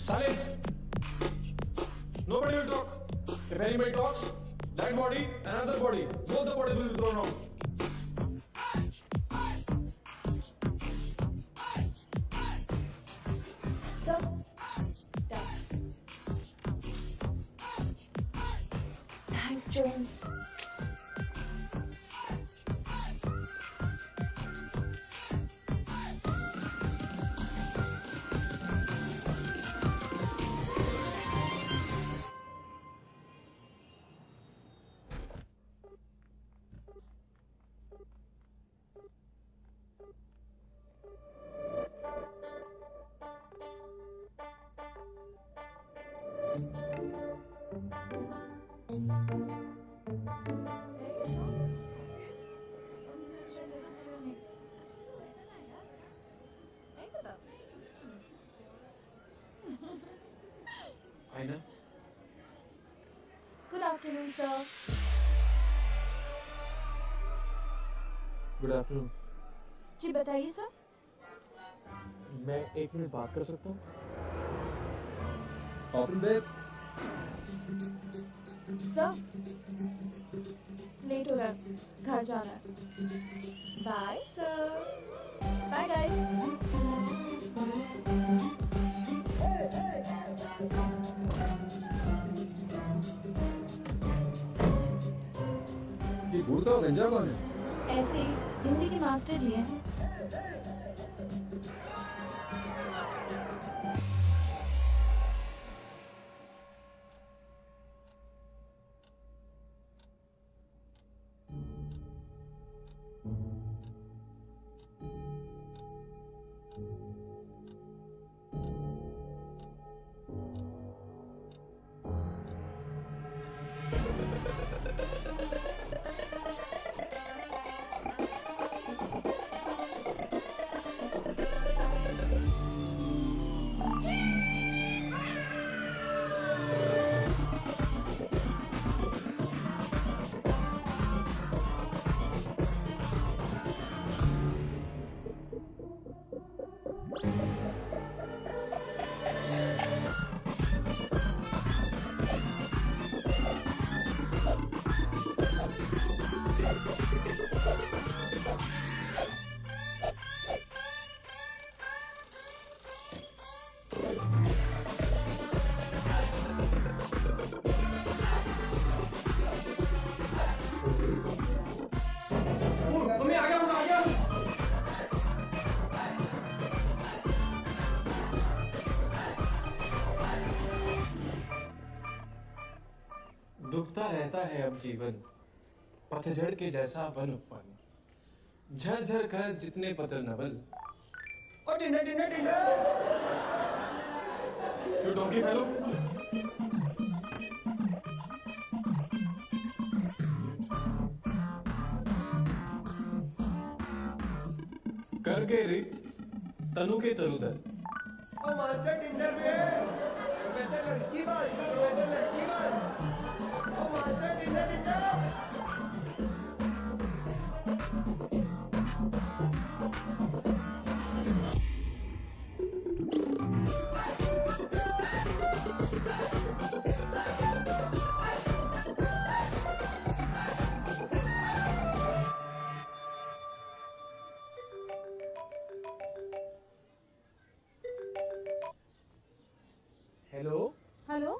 Silence! Nobody will talk. If anybody talks, that body and another body, both the bodies will be thrown out.
Thanks, Jones.
आईना।
Good afternoon, sir.
Good afternoon.
जी बताइए सर।
मैं 1 मिनट बात कर सकता हूँ?
सर लेट हो रहा है, घर जाना है। Bye sir. Bye guys.
ये गुड़का गंजा कौन है?
ऐसे ही हिंदी के मास्टर जी हैं।
रहता है अब जीवन पतझड़ के जैसा वन उपवन, झर कर जितने पत्र नवल।
ओ dinner dinner dinner.
You donkey fellow! कर गए रित तनु के तरुदर।
ओ मास्टर डिनर में वैसे लड़की बात, वैसे लड़की बात। ओ master dinner dinner.
Hello
hello.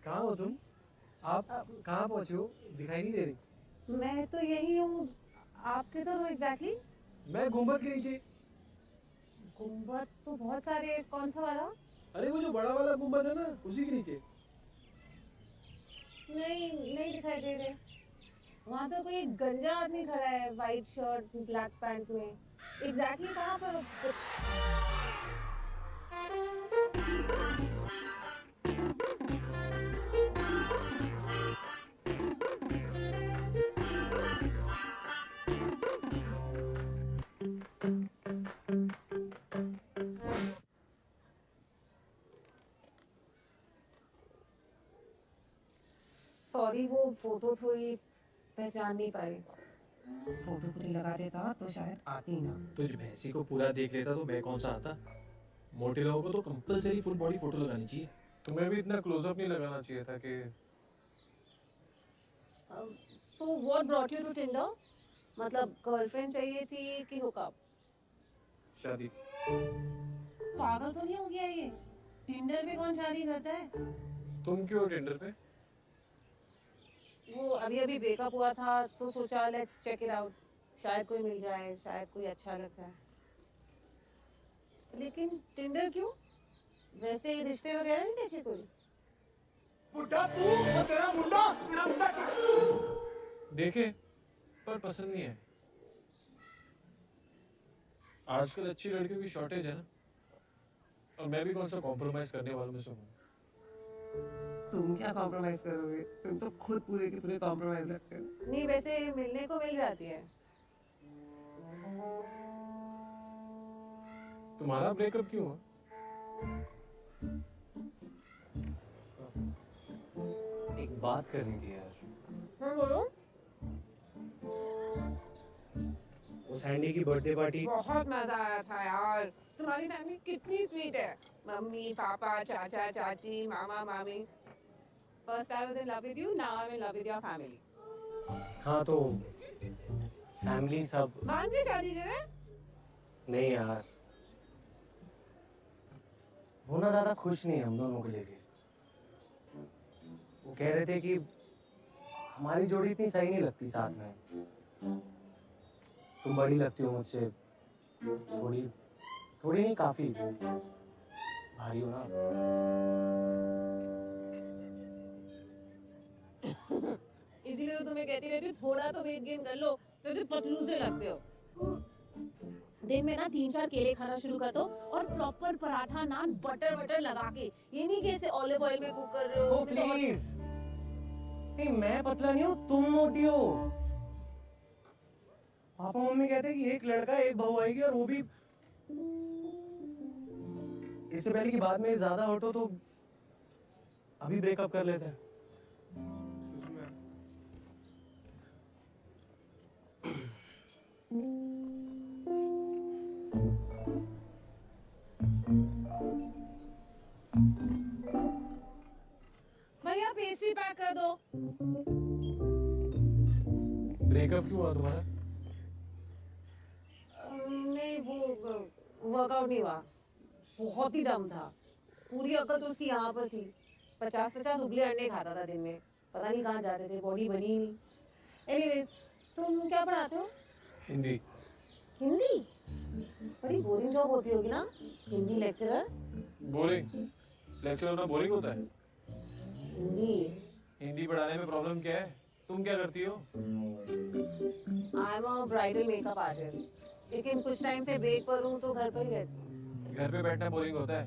कहाँ हो तुम? आप कहाँ पहुँचे हो? दिखाई नहीं दे रही।
मैं तो यही हूँ। आप किधर हो एग्जैक्टली?
मैं गुंबद के नीचे।
गुंबद तो बहुत सारे, कौन सा वाला?
अरे वो जो बड़ा वाला गुंबद है ना, उसी के नीचे।
नहीं दिखाई दे रहे। वहाँ तो कोई गंजा आदमी खड़ा है वाइट शर्ट ब्लैक पैंट में। एग्जैक्टली कहाँ पर हो? सॉरी, वो फोटो थोड़ी पहचान नहीं पाई। फोटो पूरी लगा देता तो शायद आती ना।
तुझ भैंसी को पूरा देख लेता तो मैं कौन सा आता। मोटे लोगों को तो कंपलसरी फुल बॉडी फोटो लगानी चाहिए। तुम्हें भी इतना क्लोजअप नहीं लगाना चाहिए था कि।
So what brought you to Tinder? मतलब गर्लफ्रेंड चाहिए थी कि हुकअप?
शादी।
पागल तो नहीं हो गया ये? टिंडर पे कौन शादी करता है?
तुम क्यों हो टिंडर पे?
वो अभी ब्रेकअप हुआ था तो सोचा लेट्स चेक इट आउट, शायद कोई मिल जाए, शायद कोई अच्छा लग जाए। लेकिन टिंडर क्यों? वैसे रिश्ते वगैरह नहीं देखे कोई?
बुड्ढा तू और तेरा मुंडा, तेरा मुंडा।
देखे पर पसंद नहीं है। आजकल अच्छी लड़कियों की शॉर्टेज है ना, और मैं भी कौन सा कॉम्प्रोमाइज करने वालों में से हूँ।
तुम क्या कॉम्प्रोमाइज करोगे? तुम तो खुद पूरे के पूरे कॉम्प्रोमाइज लगते हो। नहीं, वैसे मिलने को मिल जाती है।
तुम्हारा ब्रेकअप क्यों हुआ?
एक बात करनी थी यार।
बोलो।
वो सैंडी की बर्थडे पार्टी
बहुत मजा आया था यार। तुम्हारी फैमिली कितनी स्वीट है। मम्मी पापा चाचा चाची मामा मामी। First I was in love with you, now I'm in love with your family.
हाँ तो फैमिली सब
मान के शादी करें?
नहीं यार, वो ना ज्यादा खुश नहीं है हम दोनों को लेके। वो कह रहे थे कि हमारी जोड़ी इतनी सही नहीं लगती साथ में। तुम बड़ी लगती हो मुझसे, थोड़ी नहीं काफी भारी हो ना।
इसीलिए तो तुम्हें कहती रहती हूँ थोड़ा तो वेट गेन कर लो, तो पतलू से लगते हो। दिन में ना 3-4 केले खाना शुरू कर दो और प्रॉपर पराठा नान बटर लगा के। ये नहीं कि ऐसे ऑलिव ऑयल में कुक कर रहे हो।
ओ प्लीज, नहीं मैं पतला नहीं हूँ, तुम मोटी हो। पापा मम्मी कहते हैं कि एक लड़का एक बहू आएगी, और वो भी इससे पहले कि बाद में ज्यादा हटो तो अभी ब्रेकअप कर लेते हैं।
भैया पेस्ट्री पैक कर दो।
ब्रेकअप क्यों हुआ तुम्हारा?
नहीं, वो वर्कआउट नहीं हुआ। बहुत ही डम था। पूरी अकल तो उसकी यहाँ पर थी। 50-50 उबले अंडे खाता था दिन में। पता नहीं कहाँ जाते थे, बॉडी बनी ही नहीं। एनीवेज, तुम क्या पढ़ाते हो?
हिंदी।
हिंदी? बड़ी बोरिंग जॉब होती होगी ना, हिंदी लेक्चरर।
बोरिंग? लेक्चर होना बोरिंग होता है?
हिंदी
हिंदी पढ़ाने में प्रॉब्लम क्या है? तुम क्या करती हो?
I am a bridal makeup artist, लेकिन कुछ टाइम से ब्रेक पर हूँ तो घर पर ही रहती हूँ।
घर पे बैठना बोरिंग होता है,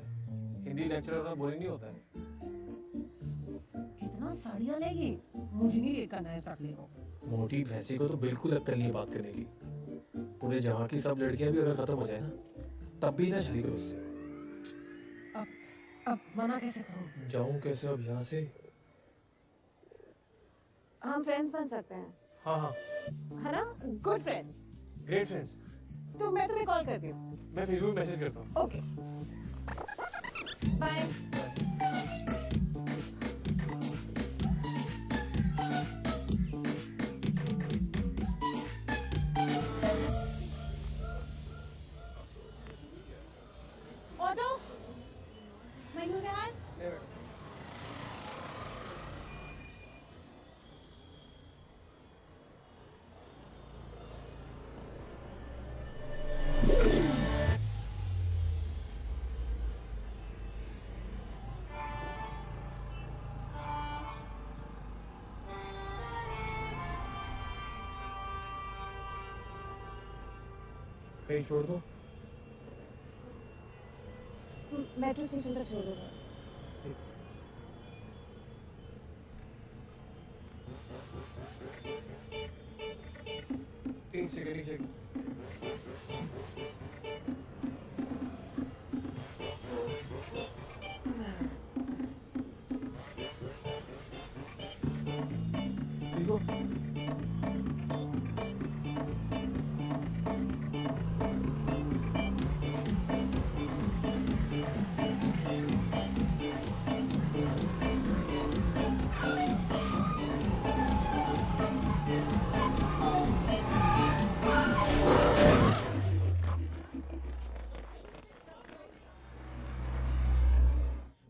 हिंदी लेक्चर होना बोरिंग नहीं होता है।
कितना सड़िया लेगी, मुझे नहीं लेट करना है इस टकले को।
मोटी भैंसी को तो बिल्कुल अक्ल नहीं है बात करने की। पूरे जहाँ की सब लड़कियां भी अगर खत्म हो जाए ना, तब भी ना शादी करो उससे।
अब मना कैसे करूँ?
जाऊँ कैसे अब यहाँ से?
हम फ्रेंड्स बन सकते हैं।
हाँ हाँ,
है ना? Good friends.
Great friends.
तो मैं तुम्हें कॉल करती हूँ।
मैं फेसबुक मैसेज करता हूँ।
Okay, bye. ऑटो, मेनू क्या है?
कहीं छोड़ दो।
मेट्रो स्टेशन तक छोड़ दो बस।
एक सेकंड। ठीक हो?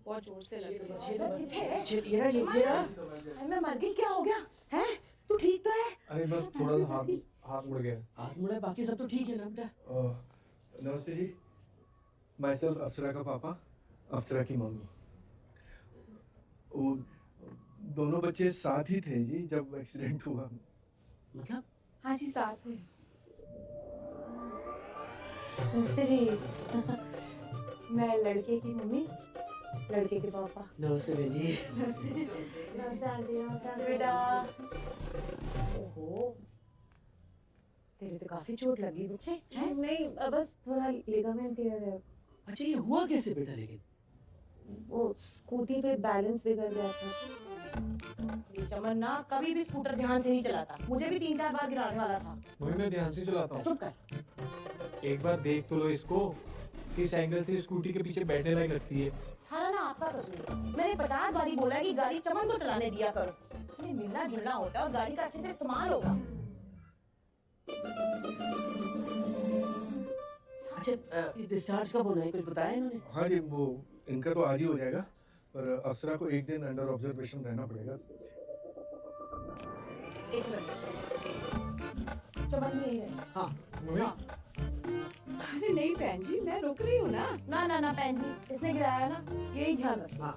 बहुत जोर से लग रही है।
मैं मर गई, क्या हो गया? हैं? तू ठीक तो है?
अरे बस थोड़ा सा हाथ मुड़ गया।
हाथ मुड़ा, बाकी सब तो ठीक है ना बेटा?
नमस्ते जी, माई सेल्फ अप्सरा का पापा, अप्सरा की मम्मी। वो दोनों बच्चे साथ ही थे जी जब एक्सीडेंट हुआ।
मतलब?
हाँ जी, साथ में।
नमस्ते जी। मैं लड़के की मम्मी, लड़के के पापा।
नमस्ते बेटी जी।
नमस्ते आंटी। नमस्ते बेटा। ओहो, तेरे तो काफी चोट लगी बच्चे। हैं?
नहीं, बस थोड़ा लिगामेंट टियर है।
अच्छा, ये हुआ कैसे बेटा? लेकिन
वो स्कूटी पे बैलेंस बिगड़ गया था।
ये चमन ना कभी भी स्कूटर ध्यान से नहीं चलाता। मुझे भी 3-4 बार गिराने वाला था।
मम्मी मैं ध्यान से चलाता हूँ।
चुप कर।
एक बार देख तो लो इसको, किस एंगल से स्कूटी के पीछे बैठने लायक लगती है।
सारा ना आपका कसूर है। मैंने 50 बार ही बोला है कि गाड़ी चमन को चलाने दिया करो। उसमें मिलना जुलना होता है और गाड़ी का अच्छे से इस्तेमाल होगा।
अच्छा, डिस्चार्ज कब होना है, कुछ बताया इन्होंने?
हाँ जी, वो इनका तो आज ही हो जाएगा, पर अप्सरा को एक दिन अंडर ऑब्जर्वेशन रहना पड़ेगा।
एक मिनट, चमन यही है।
हाँ
अरे नहीं बहन जी, मैं रुक रही हूँ ना।
ना ना ना बहन जी, इसने गिराया ना, यही ध्यान रखना।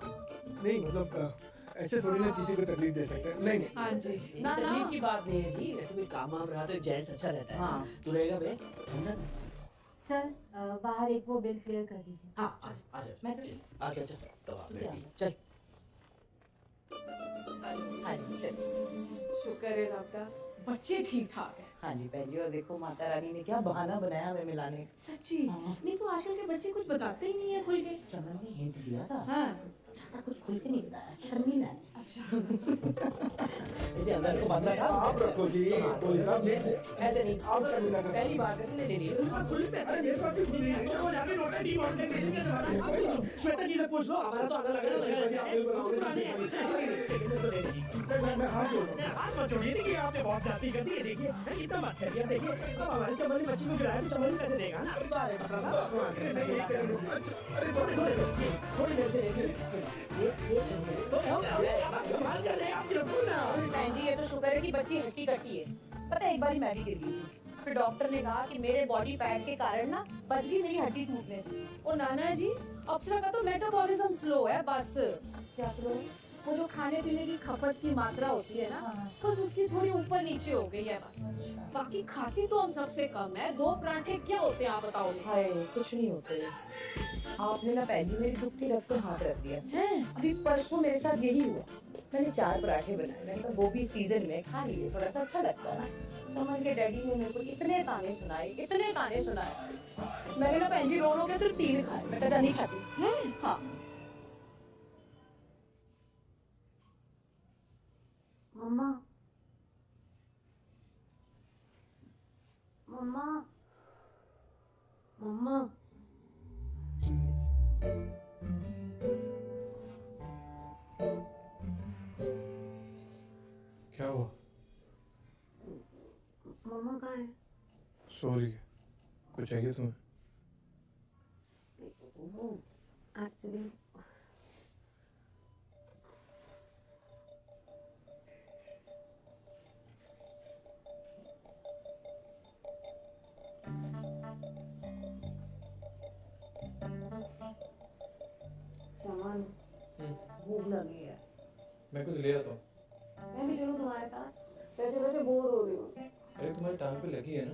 नहीं मतलब ऐसे थोड़ी ना किसी को तकलीफ दे सकते हैं। नहीं
हाँ जी।
ना तकलीफ की बात नहीं है जी, वैसे कोई काम वाम रहा तो जेंट्स अच्छा रहता है। हाँ। तू रहेगा बे?
सर बाहर एक वो बिल क्लियर कर दीजिए।
हाँ आ जा।
मैं
अच्छा चल।
हाँ जी चल।
शुक्र है रब्बा, बच्चे ठीक ठाक है।
हाँ जी बहन जी, और देखो माता रानी ने क्या बहाना बनाया हमें मिलाने का।
सच्ची? नहीं तो आजकल के बच्चे कुछ बताते ही नहीं है खुल के।
चमन ने हिंट दिया था।
हाँ।
ज्यादा कुछ खुल के नहीं बताया, शर्मीला है।
अच्छा।
इसे अंदर को बंद रखा।
आप रखो जी, कोई साहब नहीं।
ऐसे नहीं, आप शर्मिला का पहली बात है। नहीं अरे मेरे पास भी खुल नहीं है। वो जाके नोटा डिमोनेटाइजेशन के जमाने श्वेता जी से पूछ लो, हमारा तो आधा लगा मैं हाथ मत जोड़िए। देखिए आपने बहुत जाती कर दी है। देखिए इतना मत करिए। देखिए अब हमारे चमन ने बच्ची को गिराया तो चमन कैसे देगा ना? अरे बारे थोड़ी देर से देखिए।
बहन जी ये तो शुक्र है कि बच्ची हट्टी कट्टी है। पता है एक बार मैं भी गिर गई थी, फिर डॉक्टर ने कहा कि मेरे बॉडी फैट के कारण ना बच गई मेरी हड्डी टूटने से।
ओ नाना जी, अप्सरा का तो मेटाबॉलिज्म स्लो है बस।
क्या स्लो है?
वो जो खाने पीने की खपत की मात्रा होती है ना, बस उसकी थोड़ी ऊपर नीचे हो गई है बस। बाकी खाती तो हम सबसे कम है। 2 पराठे क्या होते हैं आप बताओ?
हाय कुछ नहीं होते। आपने ना पहन जी मेरी दुखती रख पे हाथ रख दिया है। अभी परसों मेरे साथ यही हुआ। मैंने 4 पराठे बनाए, मैंने कहा वो भी सीजन में खा लिए, थोड़ा सा अच्छा लगता है ना। चमन के डैडी ने मेरे को इतने ताने सुनाए, इतने ताने सुनाए। मैंने ना बहन जी रो रो के सिर्फ 3 खाए। मैं कहता नहीं खाती। हाँ
मम्मा, मम्मा, मम्मा।
क्या हुआ?
मम्मा कहाँ है?
सो रही है। कुछ चाहिए तुम्हें?
वो एक्चुअली चमन, भूख लगी है।
मैं कुछ ले आता हूँ।
मैं भी चलूं तुम्हारे साथ? बैठे बैठे बोर हो रही हूँ।
अरे तुम्हारी टांग पे लगी है ना?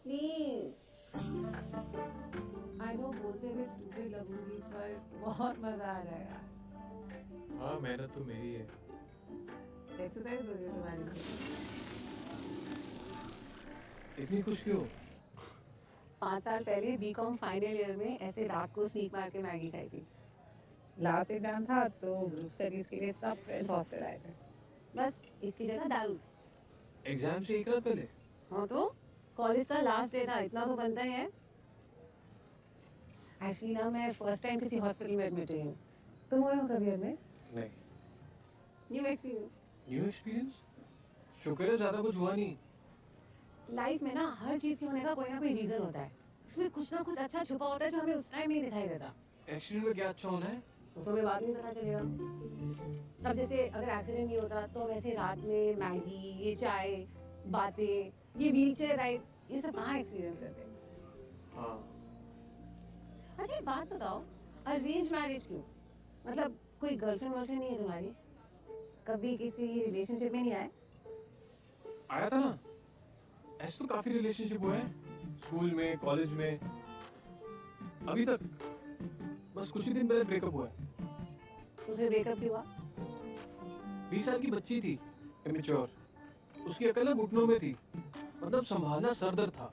प्लीज। आई नो बोलते हुए स्टूपिड लगूंगी पर बहुत मजा आ जाएगा।
हाँ मेहनत तो मेरी है।
एक्सरसाइज हो रही है तुम्हारी।
इतनी खुश क्यों?
5 साल पहले बीकॉम फाइनल ईयर में ऐसे रात को स्नीक मार के मैगी खाई थी। लास्ट एग्जाम था तो ग्रुप स्टडीज के लिए सब फ्रेंड्स हॉस्टल आए थे। बस इसकी जगह दारू।
एग्जाम से 1 रात पहले?
हाँ तो कॉलेज का लास्ट डे था, इतना तो बनता ही है। एक्चुअली ना मैं फर्स्ट टाइम किसी हॉस्पिटल में एडमिट हुई हूँ। तुम हुए हो कभी एडमिट?
नहीं।
New experience.
New experience? शुक्र है ज्यादा कुछ हुआ नहीं।
लाइफ में ना हर चीज के होने का कोई ना कोई रीजन होता है। उसमें कुछ ना कुछ अच्छा छुपा होता है जो हमें उस टाइम नहीं दिखाई देता।
एक्सीडेंट में क्या अच्छा होना है?
वो तो हमें बाद में पता चलेगा। अब जैसे अगर एक्सीडेंट नहीं होता तो हम ऐसे रात में मैगी, ये चाय, बातें, ये व्हीलचेयर राइड, ये सब कहाँ एक्सपीरियंस करते हैं?
हाँ।
अच्छा एक बात बताओ, अरेंज मैरिज क्यों? मतलब कोई गर्लफ्रेंड वर्लफ्रेंड नहीं है तुम्हारी? कभी किसी रिलेशनशिप में नहीं आए?
आया था ना। ऐसे तो काफी रिलेशनशिप हुए हैं, स्कूल में, कॉलेज में। अभी तक बस कुछ ही दिन पहले ब्रेकअप हुआ है।
तो फिर ब्रेकअप क्यों हुआ?
20 साल की बच्ची थी, इमेच्योर। उसकी अकल ना घुटनों में थी, मतलब संभालना सरदर्द था।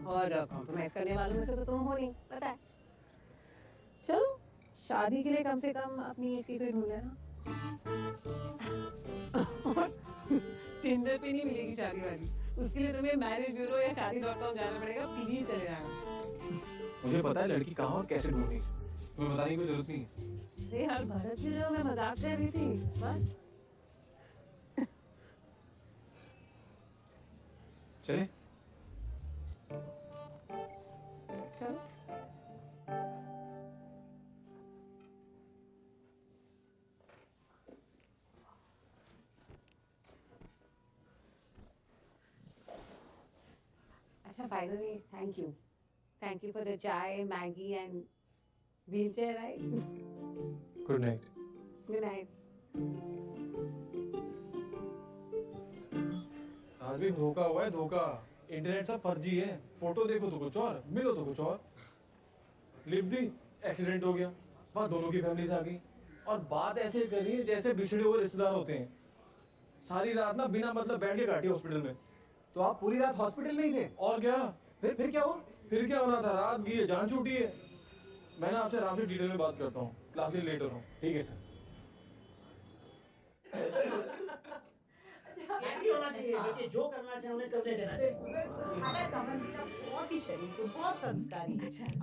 और कॉम्प्रोमाइज करने वालों में से तो तुम हो नहीं, पता है। चलो शादी के लिए कम से कम अपनी एज की कोई ढूंढ लेना। टिंडर पे नहीं मिलेगी शादी वाली, उसके लिए तुम्हें मैरिज ब्यूरो या शादी.com जाना पड़ेगा। प्लीज चले जाना।
मुझे पता है लड़की कहाँ और कैसे ढूंढनी, तुम्हें बताने की कोई जरूरत नहीं है।
अरे हर भरत की मैं मजाक कर रही थी बस।
चले?
चलो। अच्छा by the way thank you for the chai, Maggi and wheelchair ride.
Good night.
Good night.
आज भी धोखा हुआ है, धोखा। इंटरनेट सब फर्जी है। फोटो देखो तो कुछ और, मिलो तो कुछ और। लिप दी, एक्सीडेंट हो गया, वहाँ दोनों की फैमिलीज आ गई और बात ऐसे करी जैसे बिछड़े हुए रिश्तेदार होते हैं। सारी रात ना बिना मतलब बैठ के काटी हॉस्पिटल में।
तो आप पूरी रात हॉस्पिटल में ही थे?
और क्या।
फिर क्या हुआ?
फिर क्या होना था, रात गई है, जान छूटी है। मैं ना आपसे आराम से डिटेल में बात करता हूँ, क्लास के लिए लेट हो रहा हूँ।
ठीक है सर।
ऐसे होना चाहिए, बच्चे जो करना चाहे उन्हें करने देना चाहिए।
बहुत ही शरीफ, बहुत संस्कारी।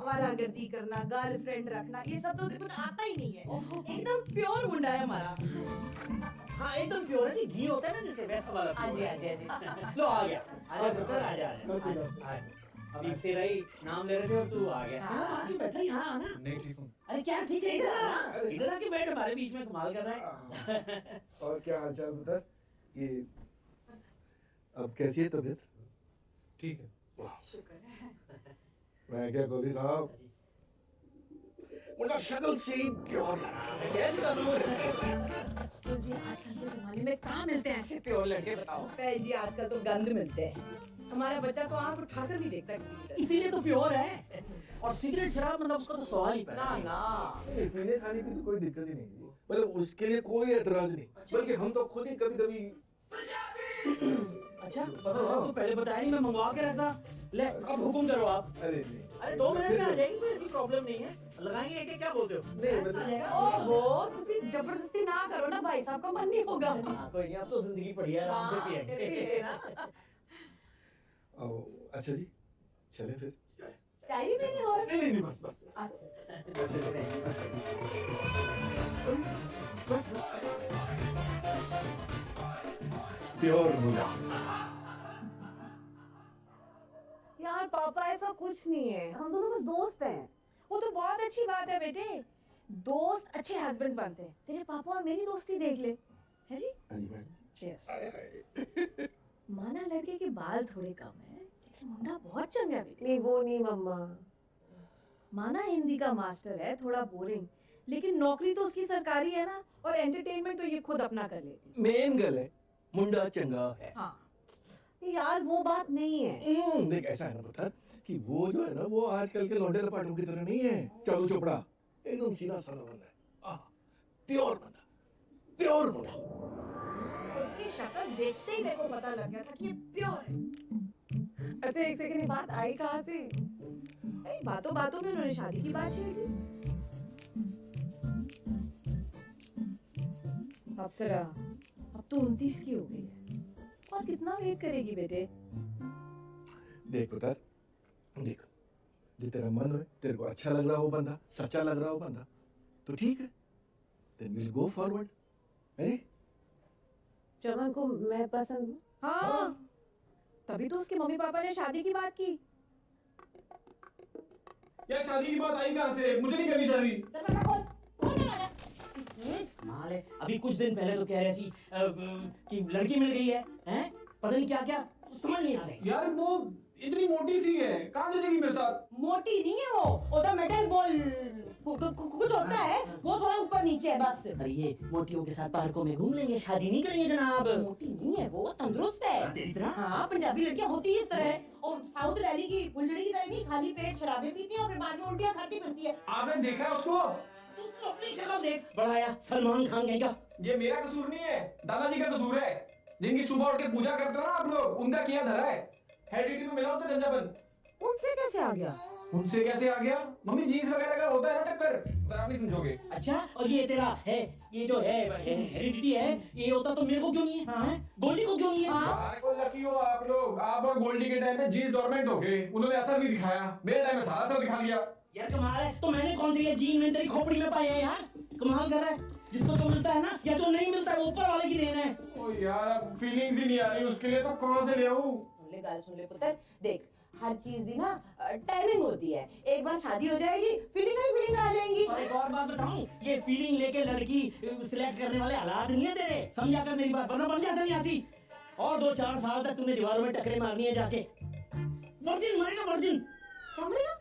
आवारागर्दी करना, गर्लफ्रेंड रखना, ये सब तो कुछ आता ही नहीं है। एकदम प्योर मुंडा है हमारा।
हाँ एकदम प्योर है जी, घी होता है ना जैसे वैसा वाला।
हाँ जी।
लो आ गया, आजा पुत्र, आजा। अभी तेरा ही नाम ले रहे थे और तू आ गया। हाँ आके बैठा यहाँ आना।
नहीं ठीक हूँ।
अरे क्या ठीक है, इधर आके बैठ, हमारे बीच में कमाल कर रहा है।
और क्या हालचाल पुत्र? ये अब कैसी है तबीयत?
ठीक है।
शुक्र है। मैं क्या कोहली साहब,
मुंडा शक्ल से ही प्योर लगा।
तो जी आजकल के जमाने में कहाँ मिलते हैं ऐसे प्योर लड़के बताओ? जी आजकल तो गंद मिलते हैं। हमारा बच्चा तो आंख उठाकर भी देखता किसी की तरफ।
इसीलिए तो प्योर है। और सिगरेट शराब मतलब उसका तो सवाल ही पैदा
ना ना
पीने खाने की तो कोई दिक्कत ही नहीं, मतलब उसके लिए कोई एतराज नहीं, बल्कि हम तो खुद ही कभी कभी।
अच्छा तो पहले बताया नहीं, मैं मंगवा के रहता। ले अब हुक्म करो आप। अरे 2 मिनट में आ जाएगी, कोई ऐसी प्रॉब्लम नहीं है। लगाएंगे एक क्या बोलते हो?
ओहो तुसी जबरदस्ती ना करो ना भाई साहब का मन नहीं होगा।
कोई नहीं, अब तो जिंदगी बढ़िया है, आराम से पिएंगे।
अच्छा जी चले फिर।
चाय भी पीनी हो?
नहीं बस प्योर मुंडा।
यार पापा ऐसा कुछ नहीं है, हम दोनों बस दोस्त हैं। वो तो बहुत अच्छी बात है बेटे, दोस्त अच्छे हस्बैंड्स बनते हैं। तेरे पापा और मेरी दोस्ती देख ले, है जी? Cheers। माना लड़के के बाल थोड़े कम है, लेकिन मुंडा बहुत चंगा है बेटे।
नहीं वो नहीं मम्मा।
माना हिंदी का मास्टर है, थोड़ा बोरिंग, लेकिन नौकरी तो उसकी सरकारी है ना, और एंटरटेनमेंट तो ये खुद अपना कर लेती।
मेन गल है मुंडा चंगा है।
हाँ
यार वो बात नहीं है।
देख ऐसा है ना पुत्र कि वो जो है ना वो आजकल के लौंडे लपाटों की तरह नहीं है, चालू चोपड़ा, एकदम सीधा साधा बंदा है। प्योर बंदा, प्योर मुंडा।
उसकी शक्ल देखते ही देखो पता लग गया था कि ये प्योर है। अच्छा एक सेकंड, ये बात आई कहाँ से? बातों बातों में उन्होंने शादी की बात छेड़ दी। अप्सरा अब तो 29 की हो गई है, और कितना वेट करेगी बेटे?
देख पुत्र देख, जो तेरा मन हो, तेरे को अच्छा लग रहा हो बंदा, सच्चा लग रहा हो बंदा, तो ठीक है, then we'll go forward। अरे
चमन को मैं पसंद हूँ।
हाँ तभी तो उसके मम्मी पापा ने शादी की बात की।
यार शादी की बात आई कहाँ से? मुझे नहीं करनी शादी।
कमाल है, अभी कुछ दिन पहले तो कह रहे सी कि लड़की मिल गई है, हैं? पता नहीं क्या क्या, समझ नहीं आ रही।
यार वो इतनी मोटी सी है, कहाँ जाएगी मेरे साथ?
मोटी नहीं है वो तो मेटल बॉल कुछ होता है, वो थोड़ा ऊपर नीचे है बस।
अरे ये मोटियों के साथ पार्कों में घूम लेंगे, शादी नहीं करेंगे जनाब।
मोटी नहीं है वो, तंदुरुस्त है।
तेरी तरह?
हाँ पंजाबी लड़कियां होती है इस तरह, और साउथ दिल्ली की फुलझड़ी की तरह नहीं, खाली पेट शराबें पीती है और फिर बाद में उल्टियां खाती फिरती है।
आपने देखा है उसको?
तू तो अपनी शक्ल देख, बढ़ाया सलमान खान कहेगा।
ये मेरा कसूर नहीं है, दादाजी का कसूर है। जिनकी सुबह उठ के पूजा करते हो ना आप लोग, उनका किया धरा है। हेरिडिटी में मिला उससे गंजापन।
उनसे कैसे आ गया?
उनसे कैसे आ गया? मम्मी जीन्स वगैरह का होता है ना चक्कर, तो आप नहीं समझोगे।
अच्छा और ये तेरा है, ये जो है हेरिडिटी है, ये होता तो मेरे को क्यों नहीं है? हाँ? गोल्डी को क्यों नहीं है?
यार को लकी हो आप लोग, आप और गोल्डी के टाइम पे जीन्स डोरमेंट हो गए, उन्होंने असर नहीं दिखाया। मेरे टाइम में सारा असर दिखा दिया।
यार कमाल है, तो मैंने कौन सी ये जीन में तेरी खोपड़ी में पाए हैं यार? कमाल कर रहा है, जिसको जो मिलता है ना या जो नहीं मिलता है वो ऊपर वाले की देन है।
ओ यार फीलिंग्स ही नहीं आ रही उसके लिए, तो कहां से ले आऊं?
सुन ले गाल, सुन ले पुत्र, देख हर चीज दी ना टाइमिंग होती है। एक बार शादी हो जाएगी, फीलिंग आ जाएंगी।
और एक और बात बताऊं, ये फीलिंग लेके लड़की सिलेक्ट करने वाले हालात नहीं है तेरे, समझा कर मेरी बात, वरना बन जा सन्यासी। और 2-4 साल तक तूने दीवारों में टकरे मारनी है जाके। वर्जिन मरेगा, वर्जिन
क्या मरेगा?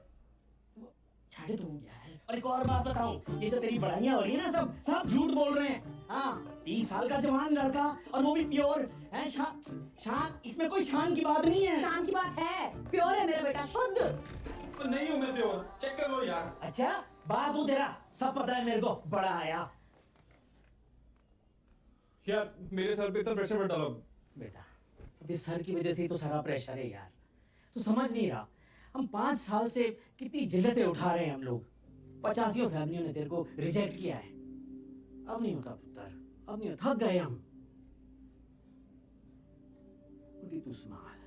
छाड़े तुम यार। और एक और बात बताऊं, ये जो तेरी बड़ाइयां हो रही है ना, सब झूठ बोल रहे हैं। हाँ 30 साल का जवान लड़का, और वो भी प्योर है। शान, इसमें कोई शान की बात नहीं है।
शान की बात है, प्योर है मेरा बेटा, शुद्ध।
तो नहीं हूं मैं प्योर, चेक कर लो यार।
अच्छा बाबू तेरा सब पता है मेरे को, बड़ा आया।
यार मेरे सर पे इतना प्रेशर मत डालो।
बेटा अभी सर की वजह से ही तो सारा प्रेशर है यार, तू समझ नहीं रहा। हम 5 साल से कितनी जिल्लतें उठा रहे हैं हम लोग, 50 फैमिलियों ने तेरे को रिजेक्ट किया है। अब नहीं होता पुत्र, अब नहीं होता, थक गए हम। तू स्माल।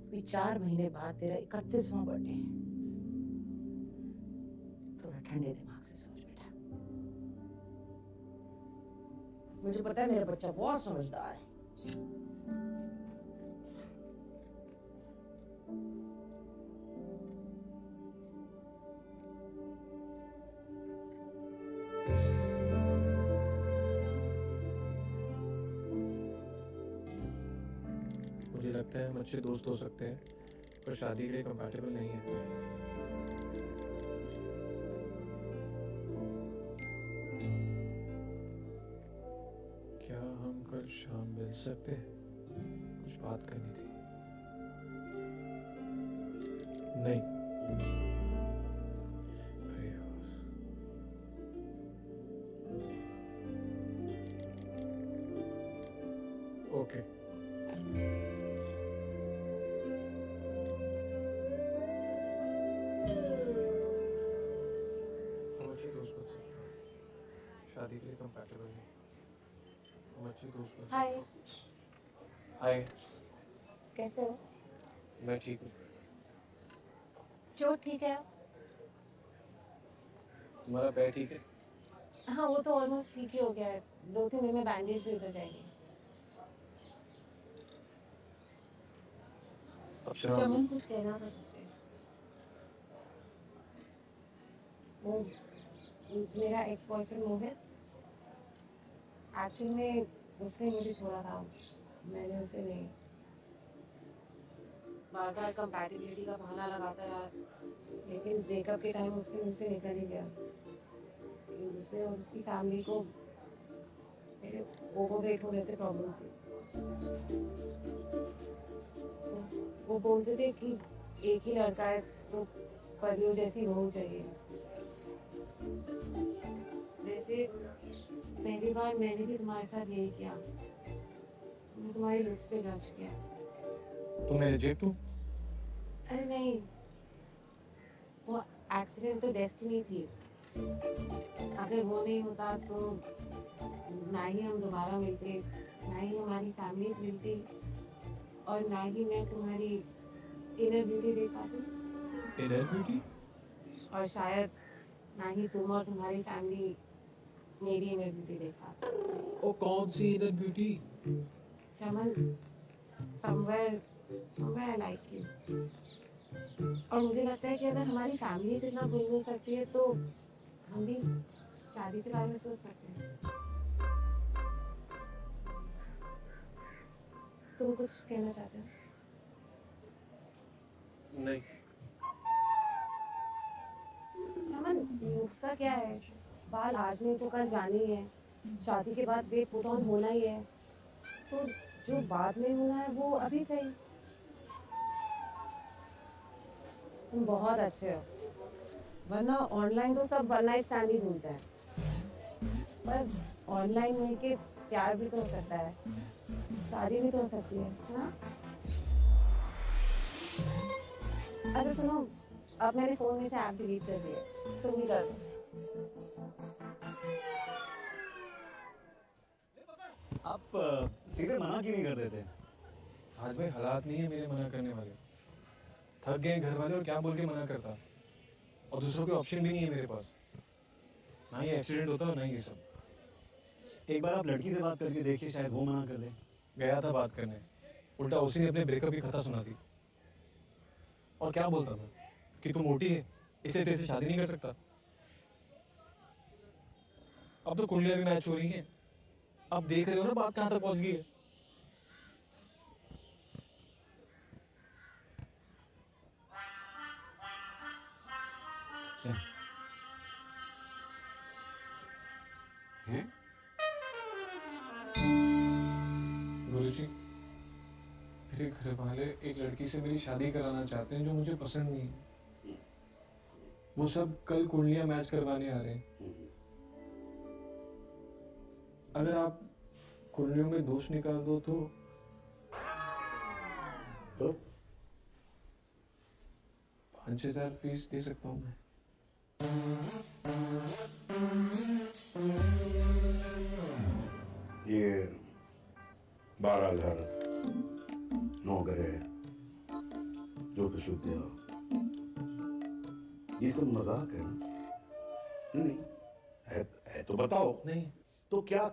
अभी 4 महीने बाद तेरा 31वां बर्थडे है। थोड़ा ठंडे दिमाग से सोच बेटा। मुझे पता है मेरा बच्चा बहुत समझदार है।
मुझे लगता है हम अच्छे दोस्त हो सकते हैं, पर शादी के लिए कंपैटिबल नहीं है। क्या हम कल शाम मिल सकते हैं? कुछ बात करनी थी। नहीं। अरे यार। ओके। शादी के लिए कंपैटिबल नहीं। हम अच्छे दोस्त हैं।
हाय।
हाय।
कैसे हो?
मैं ठीक हूँ।
जो ठीक है।
तुम्हारा पैर ठीक है?
हाँ वो तो ऑलमोस्ट ठीक ही हो गया है। 2-3 दिन में बैंडेज भी उतर जाएगी। चमन कुछ कहना था तुझसे। वो मेरा एक्स बॉयफ्रेंड मोहित, एक्चुअली में उसने मुझे छोड़ा था, मैंने उसे नहीं। बार बार कंपैटिबिलिटी का बहाना लगाता रहा, लेकिन ब्रेकअप के टाइम उसके मुझसे निकल ही गया कि उसे और उसकी फैमिली को मेरे ओवरवेट होने से प्रॉब्लम थी। वो बोलते थे कि एक ही लड़का है तो परियों जैसी बहू चाहिए। वैसे पहली बार मैंने भी तुम्हारे साथ यही किया। मैंने तुम्हारी लुक्स पे जज किया।
तुम मैं रिजेक्ट हूँ?
अरे नहीं, वो एक्सीडेंट तो डेस्टिनी थी। अगर वो नहीं होता तो ना ही हम दोबारा मिलते, ना ही हमारी फैमिलीज मिलती, और ना ही मैं तुम्हारी इनर ब्यूटी देख पाती।
Inner beauty?
और शायद ना ही तुम और तुम्हारी फैमिली मेरी इनर ब्यूटी देख पाती।
ओ कौन सी inner beauty?
Chaman, somewhere I like you। और मुझे लगता है कि अगर हमारी फैमिली से इतना घुल मिल सकती है तो हम भी शादी के बारे में सोच सकते हैं। तुम कुछ कहना चाहते हो?
नहीं।
चमन, नुस्खा क्या है? बाल आज नहीं तो कल जाने ही है। शादी के बाद वे पुट ऑन होना ही है, तो जो बाद में होना है वो अभी सही। तुम बहुत अच्छे हो, वरना ऑनलाइन तो सब वन नाइट स्टैंड ही ढूंढते हैं, पर ऑनलाइन मिलके प्यार भी तो हो सकता है, शादी भी तो हो सकती है ना? अच्छा सुनो, अब मेरे फोन में से ऐप डिलीट कर दिया, तुम भी कर दो।
आप सीधे मना क्यों नहीं कर देते?
आज भाई हालात नहीं है मेरे मना करने वाले। थक गए घर वाले और क्या बोल के मना करता, और दूसरा कोई ऑप्शन भी नहीं है मेरे पास। ना ही एक्सीडेंट होता ना ही ये सब।
एक बार आप लड़की से बात करके देखिए, शायद वो मना कर दे।
गया था बात करने, उल्टा उसी ने अपने ब्रेकअप की कथा सुना दी। और क्या बोलता मैं कि तू मोटी है इसलिए तेरे से शादी नहीं कर सकता। अब तो कुंडलियां भी मैच हो रही हैं। अब देख रहे हो ना बात कहां तक पहुंच गई है।
क्या हैं?
गुरुजी, मेरे घर वाले एक लड़की से मेरी शादी कराना चाहते हैं जो मुझे पसंद नहीं है। वो सब कल कुंडलियां मैच करवाने आ रहे हैं। अगर आप कुंडलियों में दोष निकाल दो तो 5,000 फीस दे सकता हूँ मैं।
ये 12,000 9 जो कुछ होते हो, ये सब मजाक है ना? नहीं है तो बताओ।
नहीं
तो क्या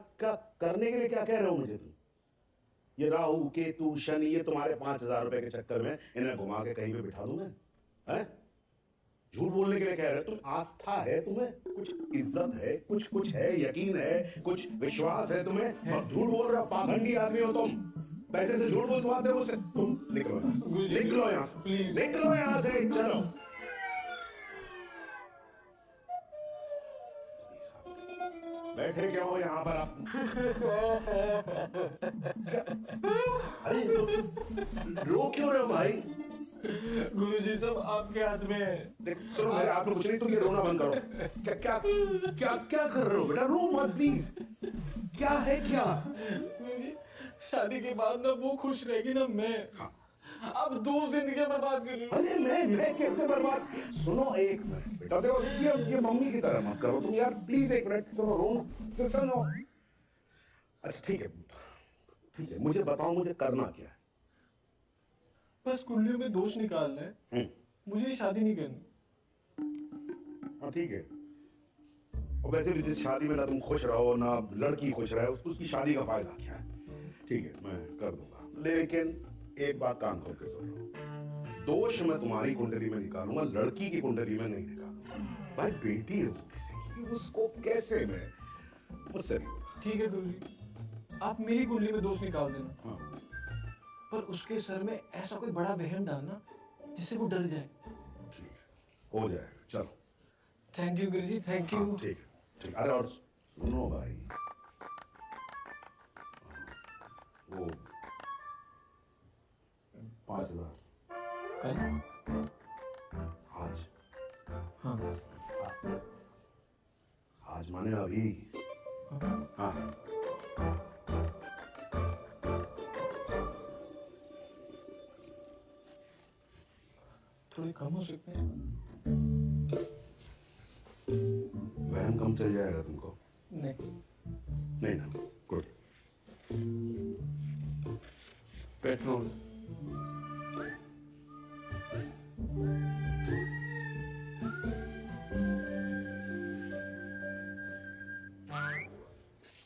करने के लिए क्या कह रहे हो मुझे तुम? ये राहु केतु शनि, ये तुम्हारे 5,000 रुपए के चक्कर में इन्हें घुमा के कहीं पे बिठा दूं मैं? हैं? झूठ बोलने के लिए कह रहे हो तुम? आस्था है तुम्हें, कुछ इज्जत है, कुछ है, यकीन है, कुछ विश्वास है तुम्हें, और झूठ बोल रहे हो? पाखंडी आदमी हो तुम, पैसे से झूठ बोलवाते हो मुझसे। तुम निकलो, निकलो यहाँ,
प्लीज
निकलो यहाँ से, चलो। बैठे क्या हो यहाँ पर आप? अरे रो क्यों रहे हो भाई?
गुरुजी सब आपके हाथ में है।
देख सुनो, मेरे हाथ में कुछ नहीं, तुम ये रोना बंद करो। क्या क्या क्या क्या कर रहे हो बेटा? रो मत प्लीज। क्या है क्या?
गुरुजी शादी के बाद ना वो खुश रहेगी ना मैं। आप 2 जिंदगियां बर्बाद कर रहे हो।
अरे मैं कैसे बर्बाद? सुनो एक मिनट बेटा, देखो ये मम्मी की तरह मत करो तुम यार, प्लीज एक मिनट सुनो, रो सुनो। अच्छा ठीक है, मुझे बताओ मुझे करना क्या है?
बस कुंडलियों में दोष निकालना है, मुझे शादी नहीं करनी।
हाँ ठीक है, और वैसे भी जिस शादी में ना तुम खुश रहो ना लड़की खुश रहे, उसकी शादी का फायदा क्या है? ठीक है मैं कर दूंगा, लेकिन एक बात कान खोल के सुनो, दोष मैं तुम्हारी कुंडली में निकालूंगा, लड़की की कुंडली में नहीं निकालूंगा। भाई बेटी है वो किसी की, उसको कैसे मैं मुझसे नहीं होगा।
ठीक है गुरुजी, आप मेरी कुंडली में दोष निकाल देना।
हाँ।
पर उसके सर में ऐसा कोई बड़ा वहम डालना जिससे वो डर जाए।
ठीक है, हो जाएगा, चलो।
Thank you Guruji, thank you.
हाँ, ठीक है। अरे और सुनो भाई, वो 5,000
कल?
आज?
हाँ।
आज माने अभी? हाँ।
थोड़े कम हो सकते हैं।
वहम कम चल जाएगा तुमको?
नहीं
ना, गुड।
पेट्रोल।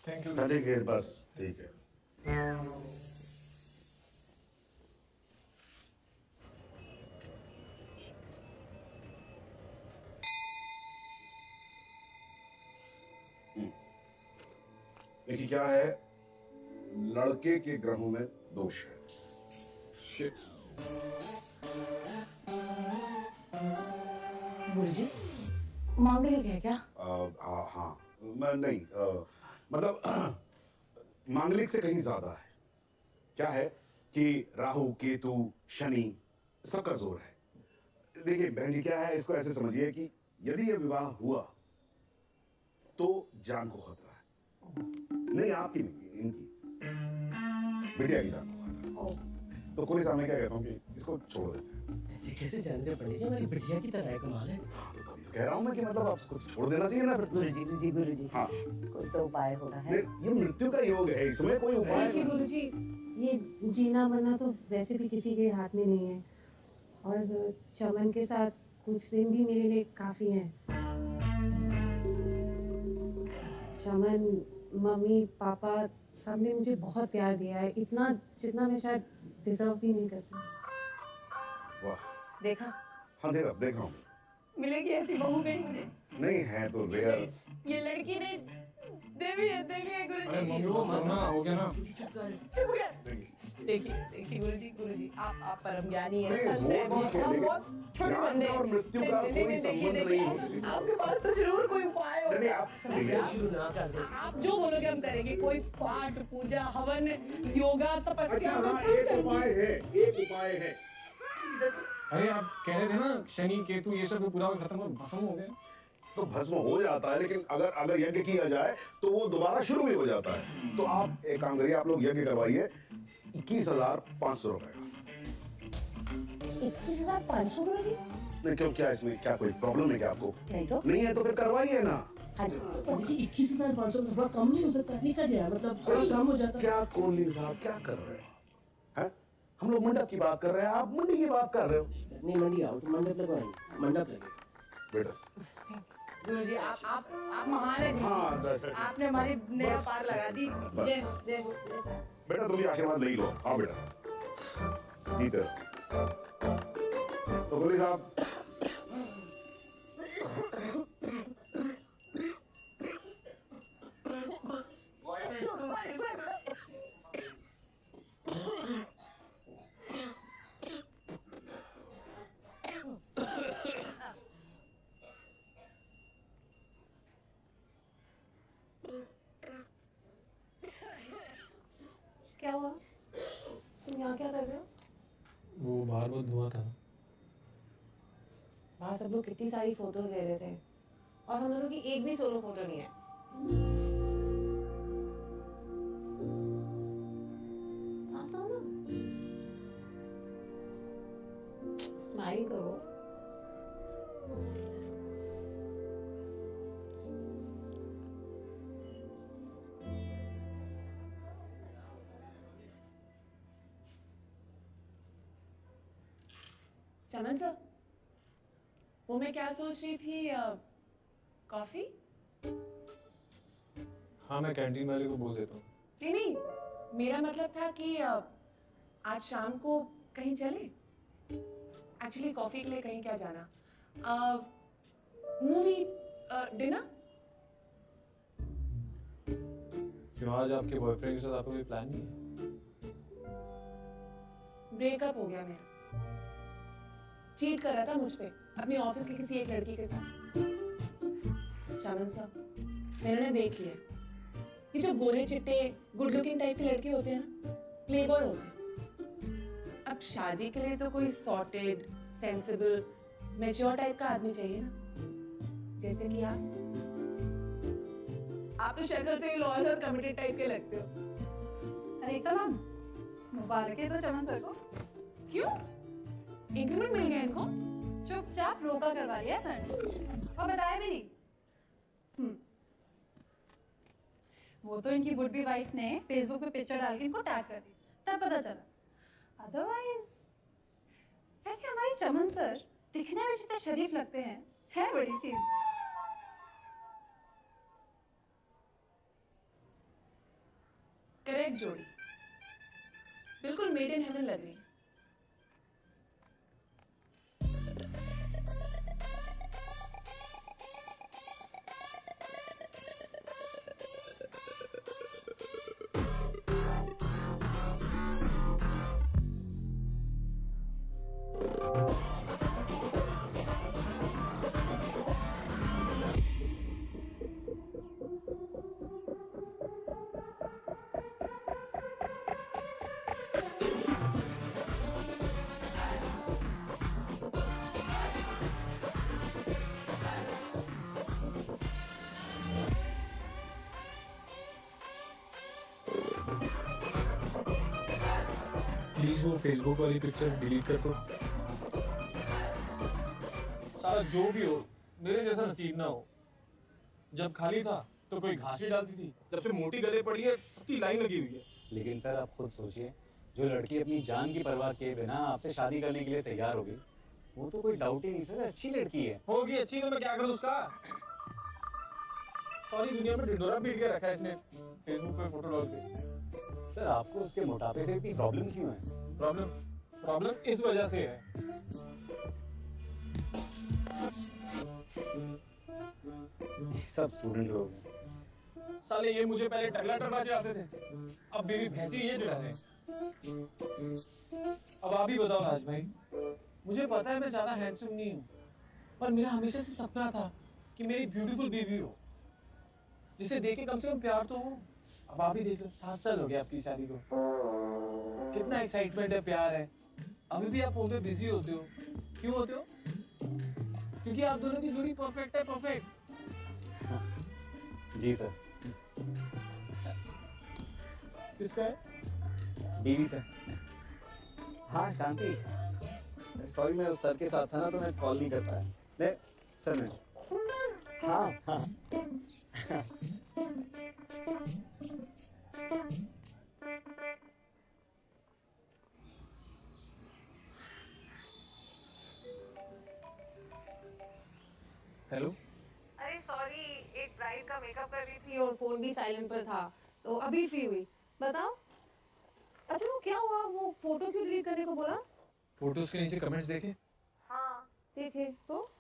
Thank you.
ठीक है बस, ठीक है। देखिए क्या है, लड़के के ग्रहों में दोष है। शिट।
गुरुजी मांगलिक है क्या?
हाँ मैं नहीं, मतलब मांगलिक से कहीं ज्यादा है। क्या है कि राहु केतु शनि सबका जोर है। देखिए बहन जी क्या है, इसको ऐसे समझिए कि यदि ये विवाह हुआ तो जान को खतरा है। नहीं आपकी नहीं, इनकी बिटिया की जान को खतरा है। तो कोई सामने क्या कहता हूँ कि इसको छोड़ देते हैं।
ऐसे कैसे जानते पंडित जी, हमारी बिटिया की तरह है, कमाल है।
तो कह रहा हूँ मैं कि मतलब आपको छोड़ देना चाहिए ना।
गुरुजी
हाँ
कोई तो उपाय होना है।
ये मृत्यु का योग है, इसमें कोई उपाय
ऐसे गुरुजी, ये जीना मरना तो वैसे भी किसी के हाथ में नहीं है, और चमन के साथ कुछ दिन भी मेरे लिए काफी हैं। चमन, मम्मी, पापा सबने मुझे बहुत प्यार दिया है, इतना जितना मैं शायद डिजर्व भी नहीं करती।
वाह।
देखा?
हाँ देख रहा हूँ।
मिलेगी ऐसी बहू नहीं मुझे।
नहीं है तो रेयर।
ये लड़की नहीं, देवी है गुरुजी।
अरे मम्मी को मरना हो गया ना।
चुप हो गया। देखिए गुरुजी आप परम ज्ञानी हैं,
नहीं,
सच
वो
में
ठीक है, लेकिन
बहुत छोटे बंदे
ज्ञान और मृत्यु का कोई संबंध नहीं है।
आपके पास तो जरूर कोई उपाय
नहीं,
होगा।
आप
शुरू ना कर दे।
आप जो बोलोगे हम करेंगे, कोई पाठ पूजा हवन योगा तपस्या।
अच्छा हाँ, एक उपाय है।
अरे आप कह रहे थे ना शनि केतु ये सब पूरा खत्म हो भस्म हो गया।
तो भस्म हो जाता है, लेकिन अगर यज्ञ किया जाए तो वो दोबारा शुरू भी हो जाता है। तो आप एक काम करिए, आप लोग यज्ञ करवाइए 21,500 रुपए का।
21,500 गुरुजी?
नहीं क्यों, क्या इसमें क्या कोई प्रॉब्लम है क्या आपको?
नहीं तो।
नहीं है तो फिर करवाइए ना।
हाँ जी।
21,500 थोड़ा कम नहीं हो सकता? निकल जाए, मतलब थोड़ा कम हो जाता।
क्या कोहली साहब क्या कर रहे हो? हैं? हम लोग मंडप की बात कर रहे हैं, आप मंडी की बात कर रहे हो।
नहीं मंडी आओ, तो मंडप लगवाएंगे, मंडप लगेगा।
बेटा
गुरुजी आप महान हैं।
हाँ, दस।
आपने हमारी नया
बस।
पार लगा दी।
बस।
जय
बेटा तुम भी आशीर्वाद ले लो। आओ बेटा, जीते रहो। तो कोहली साहब
वहाँ क्या कर रहे हो?
वो बाहर बहुत धुआं था ना।
बाहर सब लोग कितनी सारी फोटोज ले रहे थे और हम दोनों की एक भी सोलो फोटो नहीं है। स्माइल करो।
चमन सर, वो मैं क्या सोच रही थी, कॉफी?
हाँ, मैं कैंटीन वाले को बोल देता हूँ।
नहीं नहीं, मेरा मतलब था कि आज शाम को कहीं चले। एक्चुअली कॉफी के लिए कहीं क्या जाना, मूवी, डिनर।
क्यों, आज आपके बॉयफ्रेंड के साथ आपका कोई प्लान नहीं है?
ब्रेकअप हो गया मेरा। चीट कर रहा था मुझ पे अपनी ऑफिस की किसी एक लड़की के साथ। चमन सर, मैंने उन्हें देख लिया। ये जो गोरे चिट्टे गुड लुकिंग टाइप के लड़के होते हैं ना, प्ले बॉय होते हैं। अब शादी के लिए तो कोई सॉर्टेड, सेंसिबल, मैच्योर टाइप का आदमी चाहिए ना, जैसे कि आप तो शक्ल से ही लॉयल और कमिटेड टाइप के लगते हो।
अरे तमाम मुबारक है तो चमन सर को।
क्यों, इंक्रीमेंट मिल गया इनको?
चुपचाप रोका करवा लिया सर ने और बताया भी नहीं। वो तो इनकी वुड बी वाइफ ने फेसबुक पे पिक्चर डाल के इनको टैग कर दी, तब पता चला। अदरवाइज वैसे हमारी चमन सर दिखने में जितने शरीफ लगते हैं, है बड़ी चीज।
करेक्ट जोड़ी, बिल्कुल मेड इन हेवन लग रही है।
प्लीज वो फेसबुक वाली पिक्चर डिलीट कर दो। सारा जो भी हो, मेरे जैसा नसीब ना हो। जब खाली था तो कोई घास ही डालती थी, जब से मोटी गले पड़ी है सबकी लाइन लगी हुई है।
लेकिन सर आप खुद सोचिए, जो लड़की अपनी जान की परवाह किए बिना आपसे शादी करने के लिए तैयार होगी, वो तो कोई डाउट ही नहीं सर, अच्छी लड़की है।
होगी अच्छी तो मैं क्या करूं उसका? सारी दुनिया में ढिंढोरा पीट के रखा है इसने फेसबुक पे फोटो डाल के।
सर आपको उसके मोटापे से इतनी प्रॉब्लम क्यों है?
प्रॉब्लम इस वजह से है।
सब स्टूडेंट लोग हैं।
साले ये मुझे पहले टगला टगला चढ़ाते थे, अब बेबी भैंसी ये चढ़ा रहे हैं। अब आप ही बताओ राज भाई, मुझे पता है मैं ज्यादा हैंडसम नहीं हूँ, पर मेरा हमेशा से सपना था कि मेरी ब्यूटीफुल बेबी हो, जिसे देख के कम से कम प्यार तो हो। अब आप ही देख लो, 7 साल हो गए आपकी शादी को, कितना एक्साइटमेंट है, प्यार है। अभी भी आप फोन पे बिजी होते हो। क्यों होते हो? क्योंकि आप दोनों की जोड़ी परफेक्ट है, परफेक्ट।
जी सर।
किसका है?
बीवी सर। हाँ शांति।
सॉरी मैं सर के साथ था ना तो मैं कॉल नहीं कर पाया। नहीं सर मैं।
हाँ हाँ।
हेलो।
अरे सॉरी, एक ब्राइड का मेकअप कर रही थी और फोन भी साइलेंट पर था, तो अभी फ्री हुई। बताओ। अच्छा वो क्या हुआ, वो फोटो क्यों डिलीट करने को बोला?
फोटोज के नीचे कमेंट्स देखे?
हाँ देखे तो।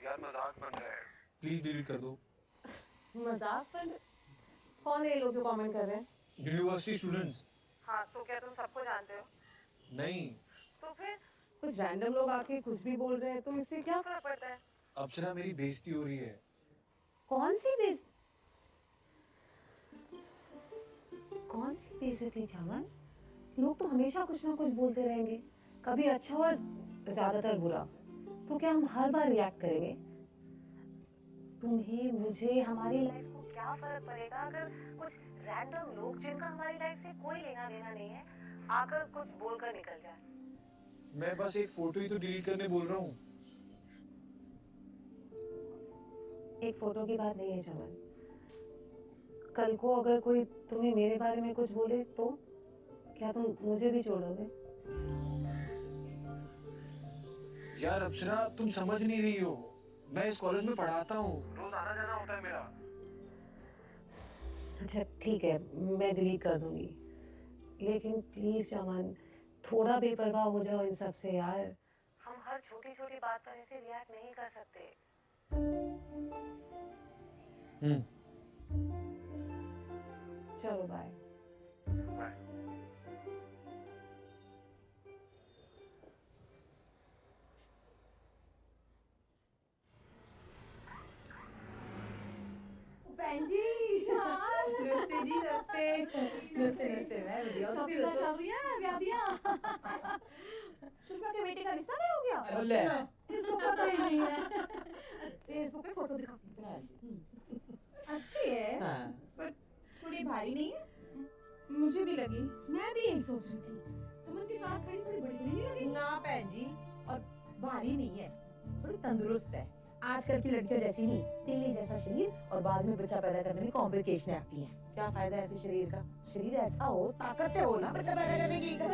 यार मजाक बन रहा है,
प्लीज डिलीट कर दो।
मजाक बन? कौन है ये लोग जो कमेंट कर रहे हैं?
University students.
हाँ तो क्या तुम सबको जानते हो?
नहीं।
तो फिर कुछ रैंडम लोग आके कुछ भी बोल रहे हैं, तो इससे क्या फर्क पड़ता है?
अप्सरा मेरी बेइज्जती हो रही है।
कौन सी बेइज्जती चमन?
लोग तो हमेशा कुछ ना कुछ बोलते रहेंगे, कभी अच्छा और ज्यादातर बुरा। तो क्या हम हर बार रिएक्ट करेंगे? तुम्हें, मुझे, हमारी लाइफ को क्या फर्क पड़ेगा अगर कुछ रैंडम लोग जिनका हमारी लाइफ से कोई लेना देना नहीं है आकर कुछ बोलकर निकल जाए?
मैं बस एक फोटो ही तो डिलीट करने बोल रहा हूँ।
एक फोटो की बात नहीं है चमन। कल को अगर कोई तुम्हें मेरे बारे में कुछ बोले तो क्या तुम मुझे भी छोड़ दोगे?
यार अप्सरा, तुम समझ नहीं रही हो। मैं इस कॉलेज में पढ़ाता हूँ, रोज आना जाना होता है मेरा।
अच्छा ठीक है, मैं डिलीट कर दूंगी, लेकिन प्लीज चमन थोड़ा बेपरवाह हो जाओ इन सब से यार। हम हर छोटी छोटी बात पर ऐसे रिएक्ट नहीं कर सकते। चलो बाय।
बाय।
बहन जी,
नमस्ते जी, नमस्ते। नमस्ते नमस्ते, मैं बढ़िया हूँ।
सुष्मा चल रही है ब्याह?
सुष्मा के बेटे का रिश्ता नहीं हो गया?
बोले इसको पता ही नहीं है। फेसबुक पे फोटो दिखा।
अच्छी है,
हाँ।
पर थोड़ी भारी नहीं है?
मुझे भी लगी, मैं भी यही सोच रही थी। चमन के साथ खड़ी थोड़ी बड़ी नहीं लगी?
ना बहन जी, और भारी नहीं है, थोड़ी तंदुरुस्त है। आजकल की लड़कियों जैसी नहीं, तेली जैसा शरीर और बाद में बच्चा पैदा करने में कॉम्प्लिकेशन आती है। क्या फायदा ऐसे शरीर का? शरीर ऐसा हो, ताकत हो ना बच्चा पैदा करने की।
चल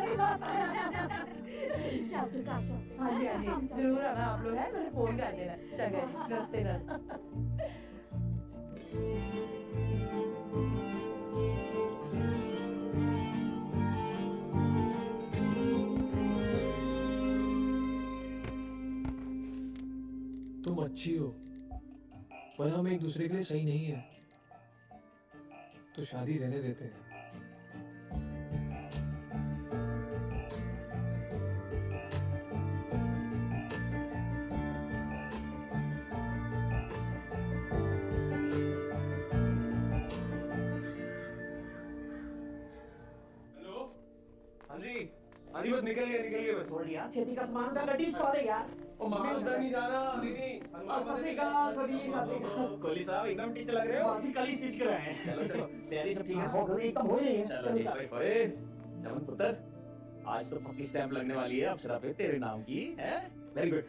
फिर कार चलते हैं।
हाँ जी हाँ जी, जरूर आना आप लोग, है मैंने फोन कर देना। चलो नमस्ते नमस्ते।
तुम अच्छी हो, पर हम एक दूसरे के लिए सही नहीं है, तो शादी रहने देते हैं।
हाँ जी, बस निकल गए बस।
छोड़ यार, खेती का सामान का गड्डी स्टॉल है यार।
ओ मम्मी उधर नहीं जाना दीदी।
सत श्री अकाल
कोहली साहब एकदम टीचर लग रहे हो।
बासी कल ही स्टिच कराए हैं।
चलो चलो, तैयारी सब ठीक है?
हो गई, एकदम हो रही है।
चलो ठीक है। ओए चमन पुत्र, आज तो पक्की स्टैंप लगने वाली है अप्सरा पे तेरे नाम की, है? Very good.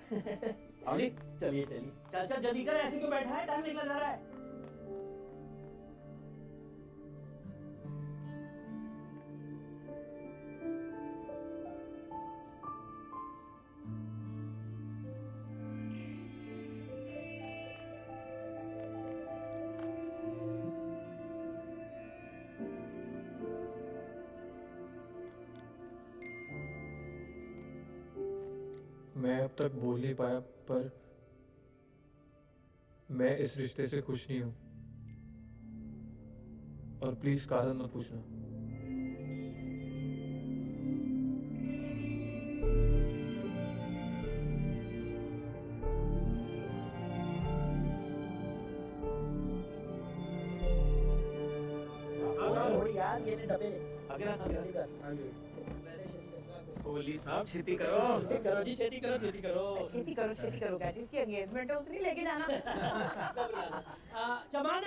आओ जी,
चलिए चलिए। चल चल जल्दी कर, ऐसे क्यों बैठा है? टाइम निकला जा रहा है।
मैं अब तक बोल नहीं पाया, पर मैं इस रिश्ते से खुश नहीं हूं, और प्लीज कारण मत पूछना।
यार ये डब्बे
कोहली साहब छेती करो।
करो जी, छेती करो छेती करो।
छेती करो क्या? जिसकी एंगेजमेंट है उसे नहीं लेके जाना।
चमन,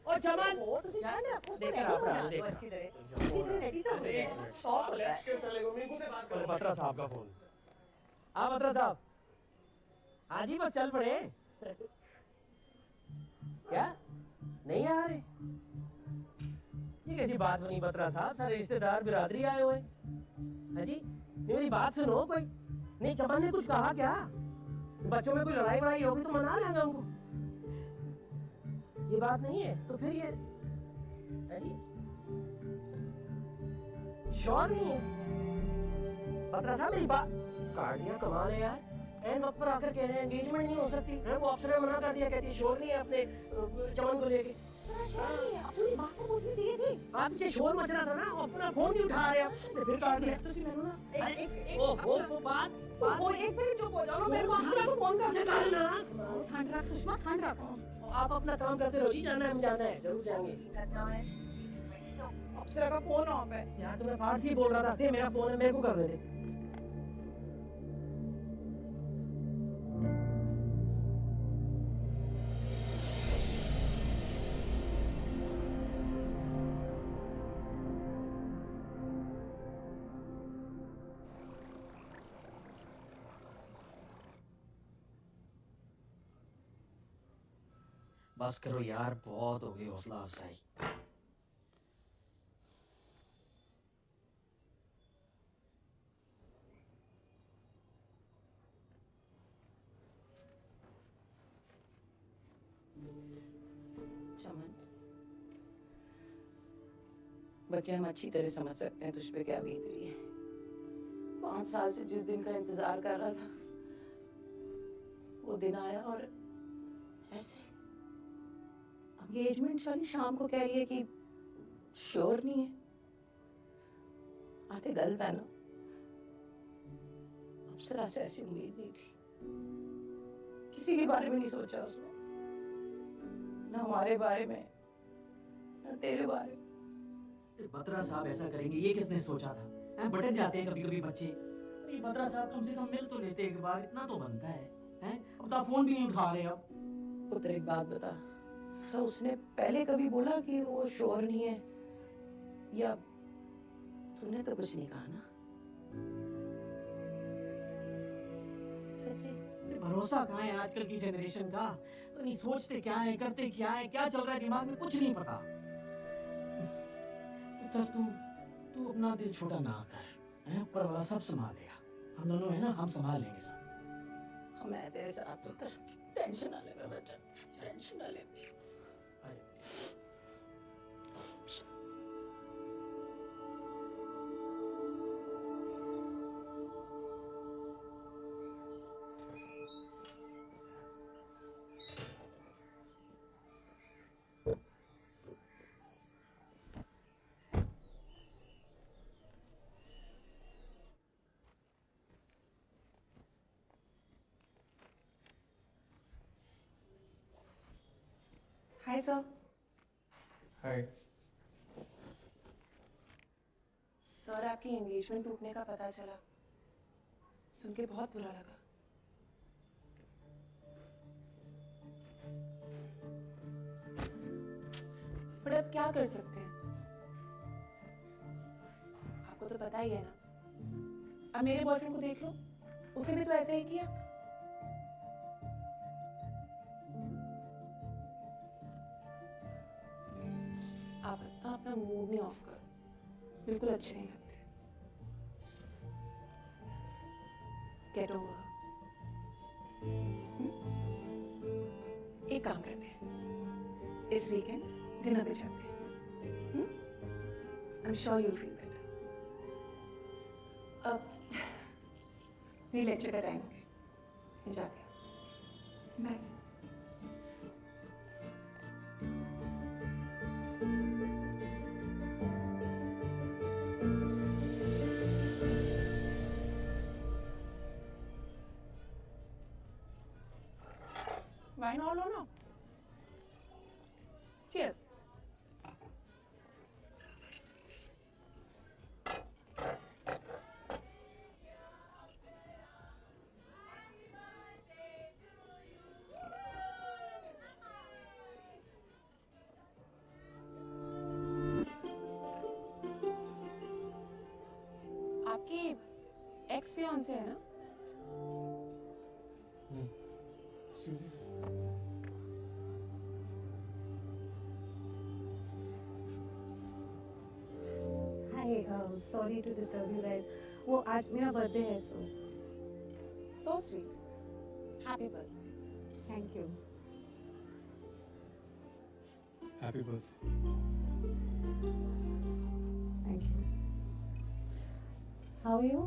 ओ चमन,
वो तो जान रहा है,
देख रहा है, देख
अच्छी तरह रेडी तो हो गया है। शॉप होता है।
बत्रा साहब का फोन। हाँ बत्रा साहब, हाँ जी बस चल पड़े। क्या नहीं आ रहे? ये कैसी बात बनी बत्रा साहब? सारे रिश्तेदार बिरादरी आए हुए। हाँ जी, मेरी बात सुनो। कोई नहीं, चमन ने कुछ कहा क्या? बच्चों में कोई लड़ाई वड़ाई होगी तो मना लेंगे उनको। ये बात नहीं है तो फिर ये हाँ जी श्योर नहीं है? बत्रा साहब मेरी बात काट दिया, कमाल है यार। एंड वक्त पर आकर कह रहे हैं एंगेजमेंट नहीं हो सकती है। वो अफसर ने मना कर दिया, कहती है श्योर नहीं है अपने चमन को लेके।
अपनी बात को पूछनी चाहिए थी।
आप पीछे शोर मच रहा था ना, अपना फोन नहीं उठा रहे आप, फिर काट दिया। तो सी मैंने ना वो बात
वो एक सेकंड चुप हो जाओ, मेरे को अफसर को फोन कर
करना।
ठंड रख सुषमा, ठंड रख।
आप अपना काम करते रहो जी, जाना है हम जाना है, जरूर जाएंगे।
अप्सरा का फोन ऑफ है।
यार तो मैं फारसी बोल रहा था, दे मेरा फोन है, मेरे को करने दे। बस करो यार, बहुत हो गई हौसला अफजाई।
चमन, बच्चे हम अच्छी तरह समझ सकते हैं तुझ पे क्या बीत रही है। 5 साल से जिस दिन का इंतजार कर रहा था वो दिन आया और ऐसे एंगेजमेंट वाली शाम को कह रही है कि श्योर नहीं है। आते गलत है ना, अप्सरा से ऐसी उम्मीद नहीं थी। किसी के बारे में नहीं सोचा उसने, ना हमारे बारे में ना तेरे बारे में।
बत्रा साहब ऐसा करेंगे ये किसने सोचा था? भटक जाते हैं कभी कभी बच्चे। अरे बत्रा साहब कम से कम मिल तो लेते एक बार, इतना तो बनता है। अब तो फोन भी नहीं उठा रहे। अब
पुत्र एक बात बता, तो उसने पहले कभी बोला कि वो श्योर नहीं है, या तूने तो कुछ नहीं कहा ना?
भरोसा कहाँ है आजकल की जनरेशन का? तो नहीं सोचते क्या है, करते क्या है, क्या चल रहा है दिमाग में कुछ नहीं पता। पुत्र तू अपना दिल छोटा ना कर, ऊपर वाला सब संभालेगा। हम दोनों है ना, हम संभाल लेंगे सब।
मैं तेरे साथ पुत्र, टेंशन ना ले मेरा बच्चा, टेंशन ना ले।
Hi sir.
हाय।
सर आपकी एंगेजमेंट टूटने का पता चला, सुन के बहुत बुरा लगा। पर अब क्या कर सकते हैं, आपको तो पता ही है ना। अब मेरे बॉयफ्रेंड को देख लो, उसने भी तो ऐसा ही किया। आप अपना मूड नहीं ऑफ करो, बिल्कुल अच्छे नहीं लगते। Get over. एक काम करते हैं, इस वीकेंड डिनर पे चलते हैं। I am sure you'll feel better. अब मेरी लेक्चर का टाइम हो गया, मैं जाती हूँ। Bye.
Wine all or no? Cheers. आपकी एक्स फियांसे है ना?
Sorry to disturb you guys, वो आज मेरा बर्थडे है।
So sweet. Happy birthday.
Thank you.
Happy birthday.
Thank you. How are you?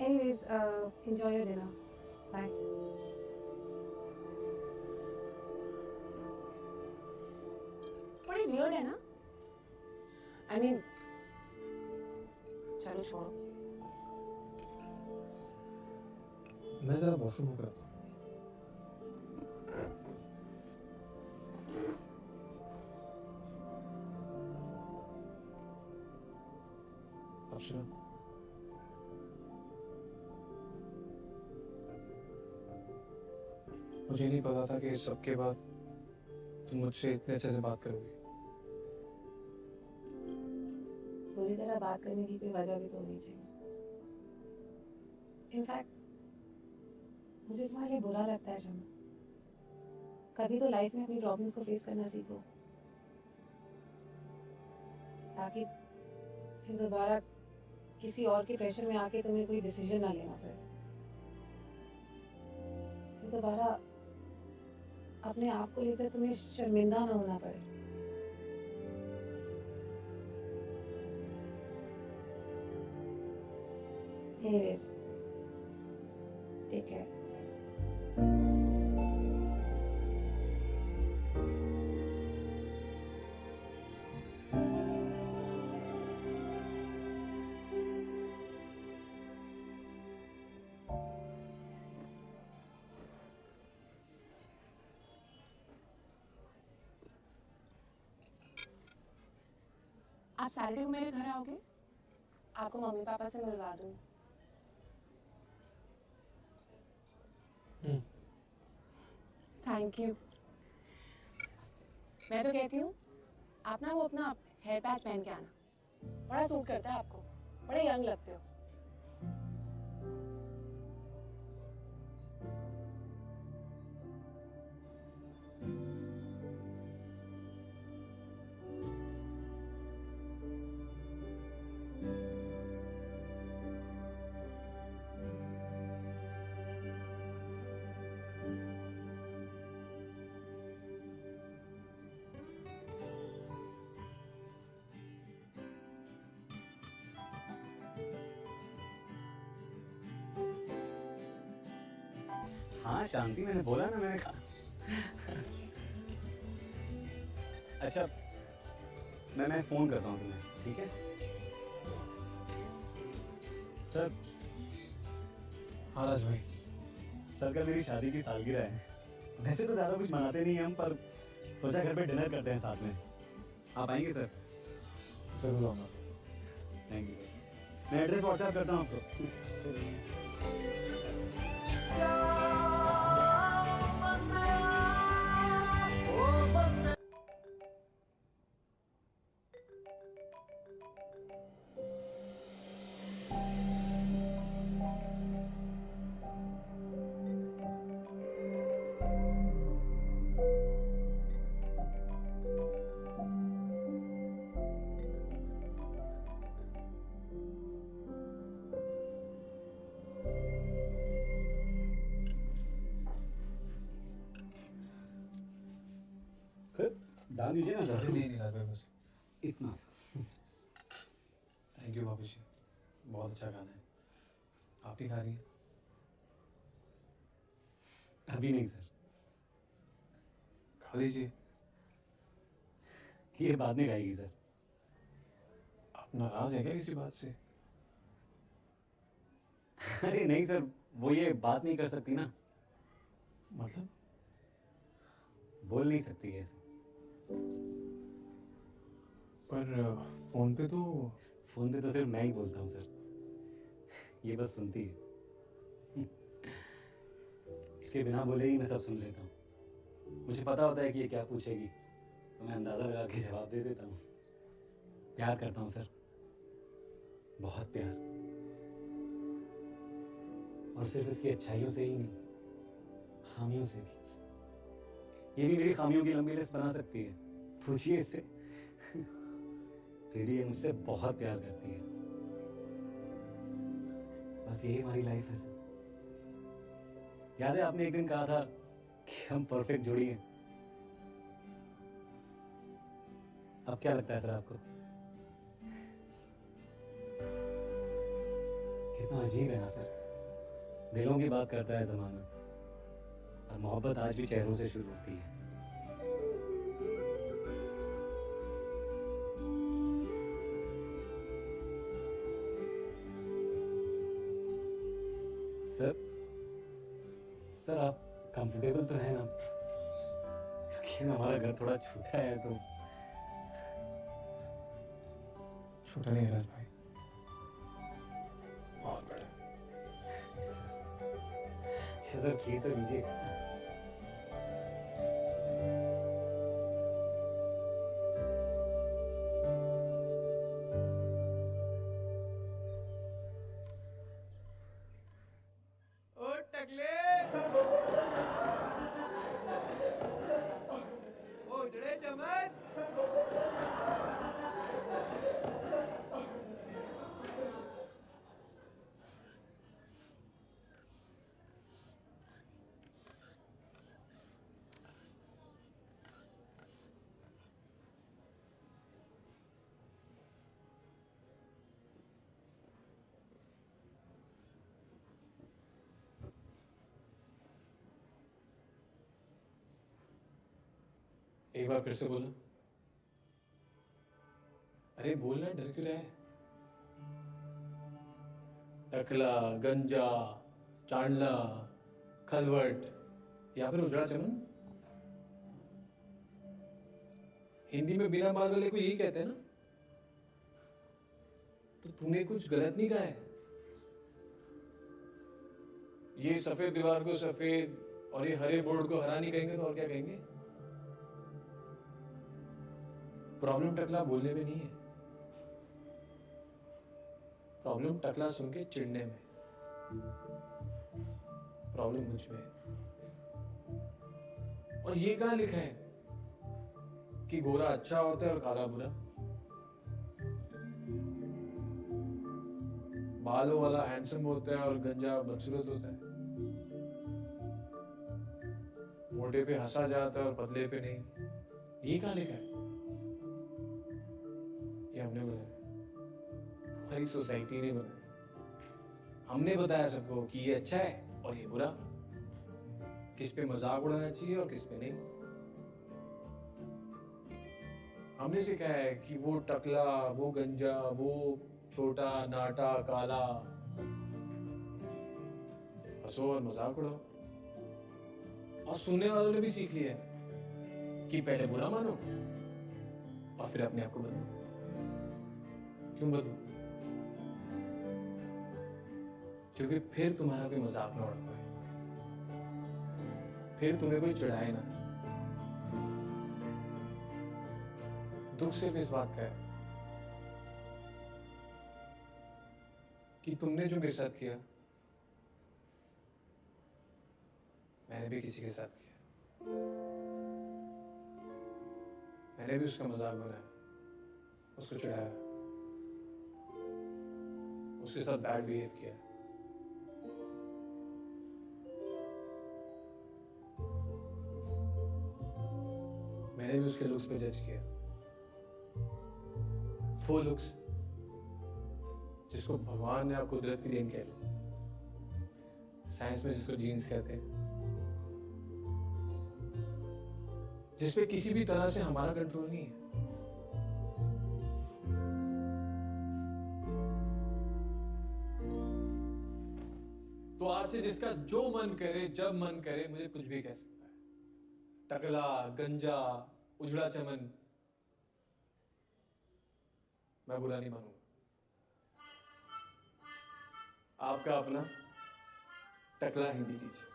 Anyways, enjoy your dinner. Bye.
बड़ी वियर्ड है ना? I mean, चलो छोड़ो।
मैं जरा वॉशरूम होकर आता हूँ। सोच रहा। मुझे नहीं पता था कि इस सब के बाद तुम मुझसे इतने अच्छे से बात करोगी।
पूरी तरह बात करने की कोई वजह भी तो होनी चाहिए। इनफैक्ट मुझे तुम्हारे लिए बुरा लगता है चमन। कभी तो लाइफ में अपनी प्रॉब्लम्स को फेस करना सीखो, ताकि फिर दोबारा किसी और के प्रेशर में आके तुम्हें कोई डिसीजन ना लेना पड़े। फिर दोबारा अपने आप को लेकर तुम्हें शर्मिंदा ना होना पड़े। Anyways, take care.
आप सैटरडे को मेरे घर आओगे? आपको मम्मी पापा से मिलवा दूँ। Thank you. मैं तो कहती हूँ आप ना वो अपना हेयर पैच पहन के आना, बड़ा सूट करता है आपको, बड़े यंग लगते हो।
हाँ शांति, मैंने बोला ना, मैंने कहा। अच्छा मैं फोन करता हूँ तुम्हें, ठीक है? सर।
हाँ राज भाई।
सर कल मेरी शादी की सालगिरह है। वैसे तो ज्यादा कुछ मनाते नहीं हम, पर सोचा घर पे डिनर करते हैं साथ में। आप आएंगे सर?
जरूर आऊंगा।
Thank you sir. मैं एड्रेस व्हाट्सएप करता हूँ आपको। दाल दीजिए ना सर।
नहीं राज भाई, बस
इतना।
थैंक यू भाभी जी, बहुत अच्छा खाना है। आप ही खा रही हैं?
अभी नहीं सर।
खा लीजिए।
ये बाद में खाएगी सर।
आप नाराज हैं क्या किसी बात से?
अरे नहीं सर, वो ये बात नहीं कर सकती ना।
मतलब?
बोल नहीं सकती है सर।
पर फोन पे
तो सिर्फ मैं ही बोलता हूँ सर। ये बस सुनती है। इसके बिना बोले ही मैं सब सुन लेता हूँ। मुझे पता होता है कि ये क्या पूछेगी, तो मैं अंदाजा लगा के जवाब दे देता हूँ। प्यार करता हूँ सर, बहुत प्यार। और सिर्फ इसकी अच्छाइयों से ही नहीं, खामियों से भी। ये भी मेरी खामियों की लंबी लिस्ट बना सकती है, पूछिए इससे। फिर भी ये मुझसे बहुत प्यार करती है। बस यही हमारी लाइफ है सर। याद है आपने एक दिन कहा था कि हम परफेक्ट जोड़ी हैं। अब क्या लगता है सर आपको? कितना अजीब है ना सर, दिलों की बात करता है जमाना, और मोहब्बत आज भी चेहरों से शुरू होती है। सर आप कंफर्टेबल तो है ना? क्योंकि हमारा घर थोड़ा छोटा है, तो
छोटा नहीं है राज भाई,
अच्छा सर खीर तो लीजिएगा।
ओ टकले ओ उजड़े चमन
एक बार फिर से बोलना। अरे बोलना, डर क्यों रहा है? टकला, गंजा, चांडला, खलवट या फिर उजड़ा चमन? हिंदी में बिना बाल वाले को यही कहते हैं ना? तो तूने कुछ गलत नहीं कहा है। ये सफेद दीवार को सफेद और ये हरे बोर्ड को हरा नहीं कहेंगे तो और क्या कहेंगे? प्रॉब्लम टकला बोलने में नहीं है, प्रॉब्लम टकला सुन के चिढ़ने में, प्रॉब्लम मुझ में है। और ये कहाँ लिखा है कि गोरा अच्छा होता है और काला बुरा? बालों वाला हैंडसम होता है और गंजा बदसूरत होता है। मोटे पे हंसा जाता है और पतले पे नहीं। ये कहाँ लिखा है? ये हमने बनाया, हमारी सोसाइटी ने बनाया। हमने बताया सबको कि ये अच्छा है और ये बुरा, किस पे मजाक उड़ाना चाहिए और किस पे नहीं। हमने सिखाया है कि वो टकला, वो गंजा, वो छोटा, नाटा, काला, हंसो और मजाक उड़ाओ। और सुनने वालों ने भी सीख लिया है कि पहले बुरा मानो और फिर अपने आप को बदलो। क्यों बदलो? क्योंकि फिर तुम्हारा कोई मजाक ना उड़ा पाए, फिर तुम्हें कोई चिढ़ाए ना। दुख सिर्फ इस बात का है कि तुमने जो मेरे साथ किया मैंने भी किसी के साथ किया। मैंने भी उसका मजाक बनाया, उसको चिढ़ाया, उसके साथ बैड बिहेव किया। मैंने भी उसके लुक्स पे जज किया, वो लुक्स जिसको भगवान या कुदरत की देन कह लो, साइंस में जिसको जीन्स कहते हैं, जिसपे किसी भी तरह से हमारा कंट्रोल नहीं है। तो आज से जिसका जो मन करे, जब मन करे, मुझे कुछ भी कह सकता है। टकला, गंजा, उजड़ा चमन, मैं बुरा नहीं मानूंगा। आपका अपना टकला हिंदी टीचर।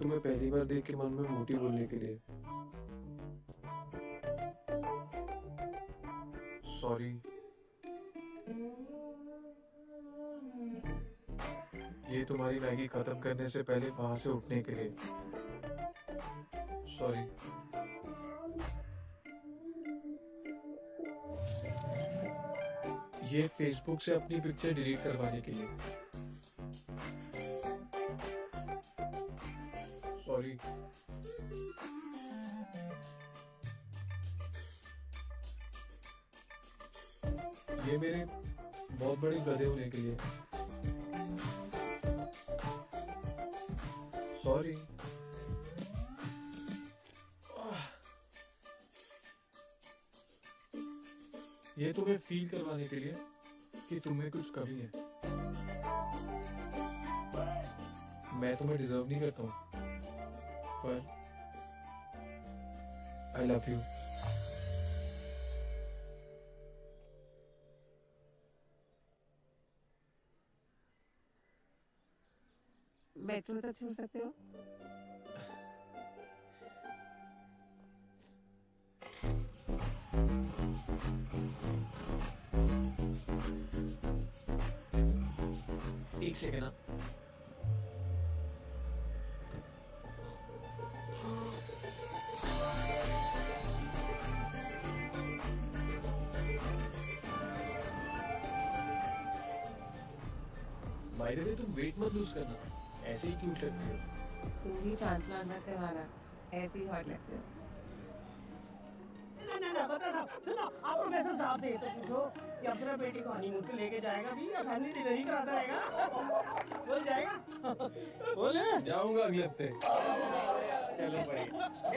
तुम्हें पहली बार देख के मन में मोटी बोलने के लिए। सॉरी। ये तुम्हारी मैगी खत्म करने से पहले वहां से उठने के लिए। सॉरी। ये फेसबुक से अपनी पिक्चर डिलीट करवाने के लिए। सॉरी। ये मेरे बहुत बड़े गधे होने के लिए। सॉरी। ये तुम्हें फील करवाने के लिए कि तुम्हें कुछ कमी है। मैं तुम्हें डिजर्व नहीं करता हूं, पर आई लव यू।
मेट्रो तक छोड़ सकते हो?
एक सेकेंड ना। बाय द वे तुम वेट मत लूज करना, ऐसे ही क्यूट लगती हो।
तुम भी ट्रांसप्लांट मत करवाना, ऐसे ही हॉट लगते हो।
ना बता साहब, सुनो आप प्रोफेसर साहब से ये तो पूछो कि अप्सरा बेटी को हनीमून पे लेके जाएगा भी या फैमिली डिनर ही कराता रहेगा? बोल जाएगा? बोले
जाऊंगा अगले हफ्ते।
चलो बढ़िया।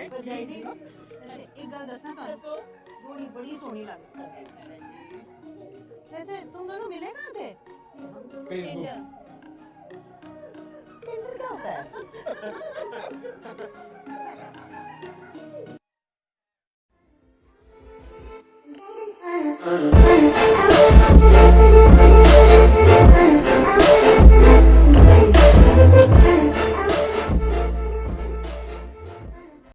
भरजाई जी एक गल दसना तुहानू, रोनी बड़ी सोहनी लगदी। वैसे तुम दोनों मिले कहाँ थे?
फेसबुक।
टिंडर क्या होता है?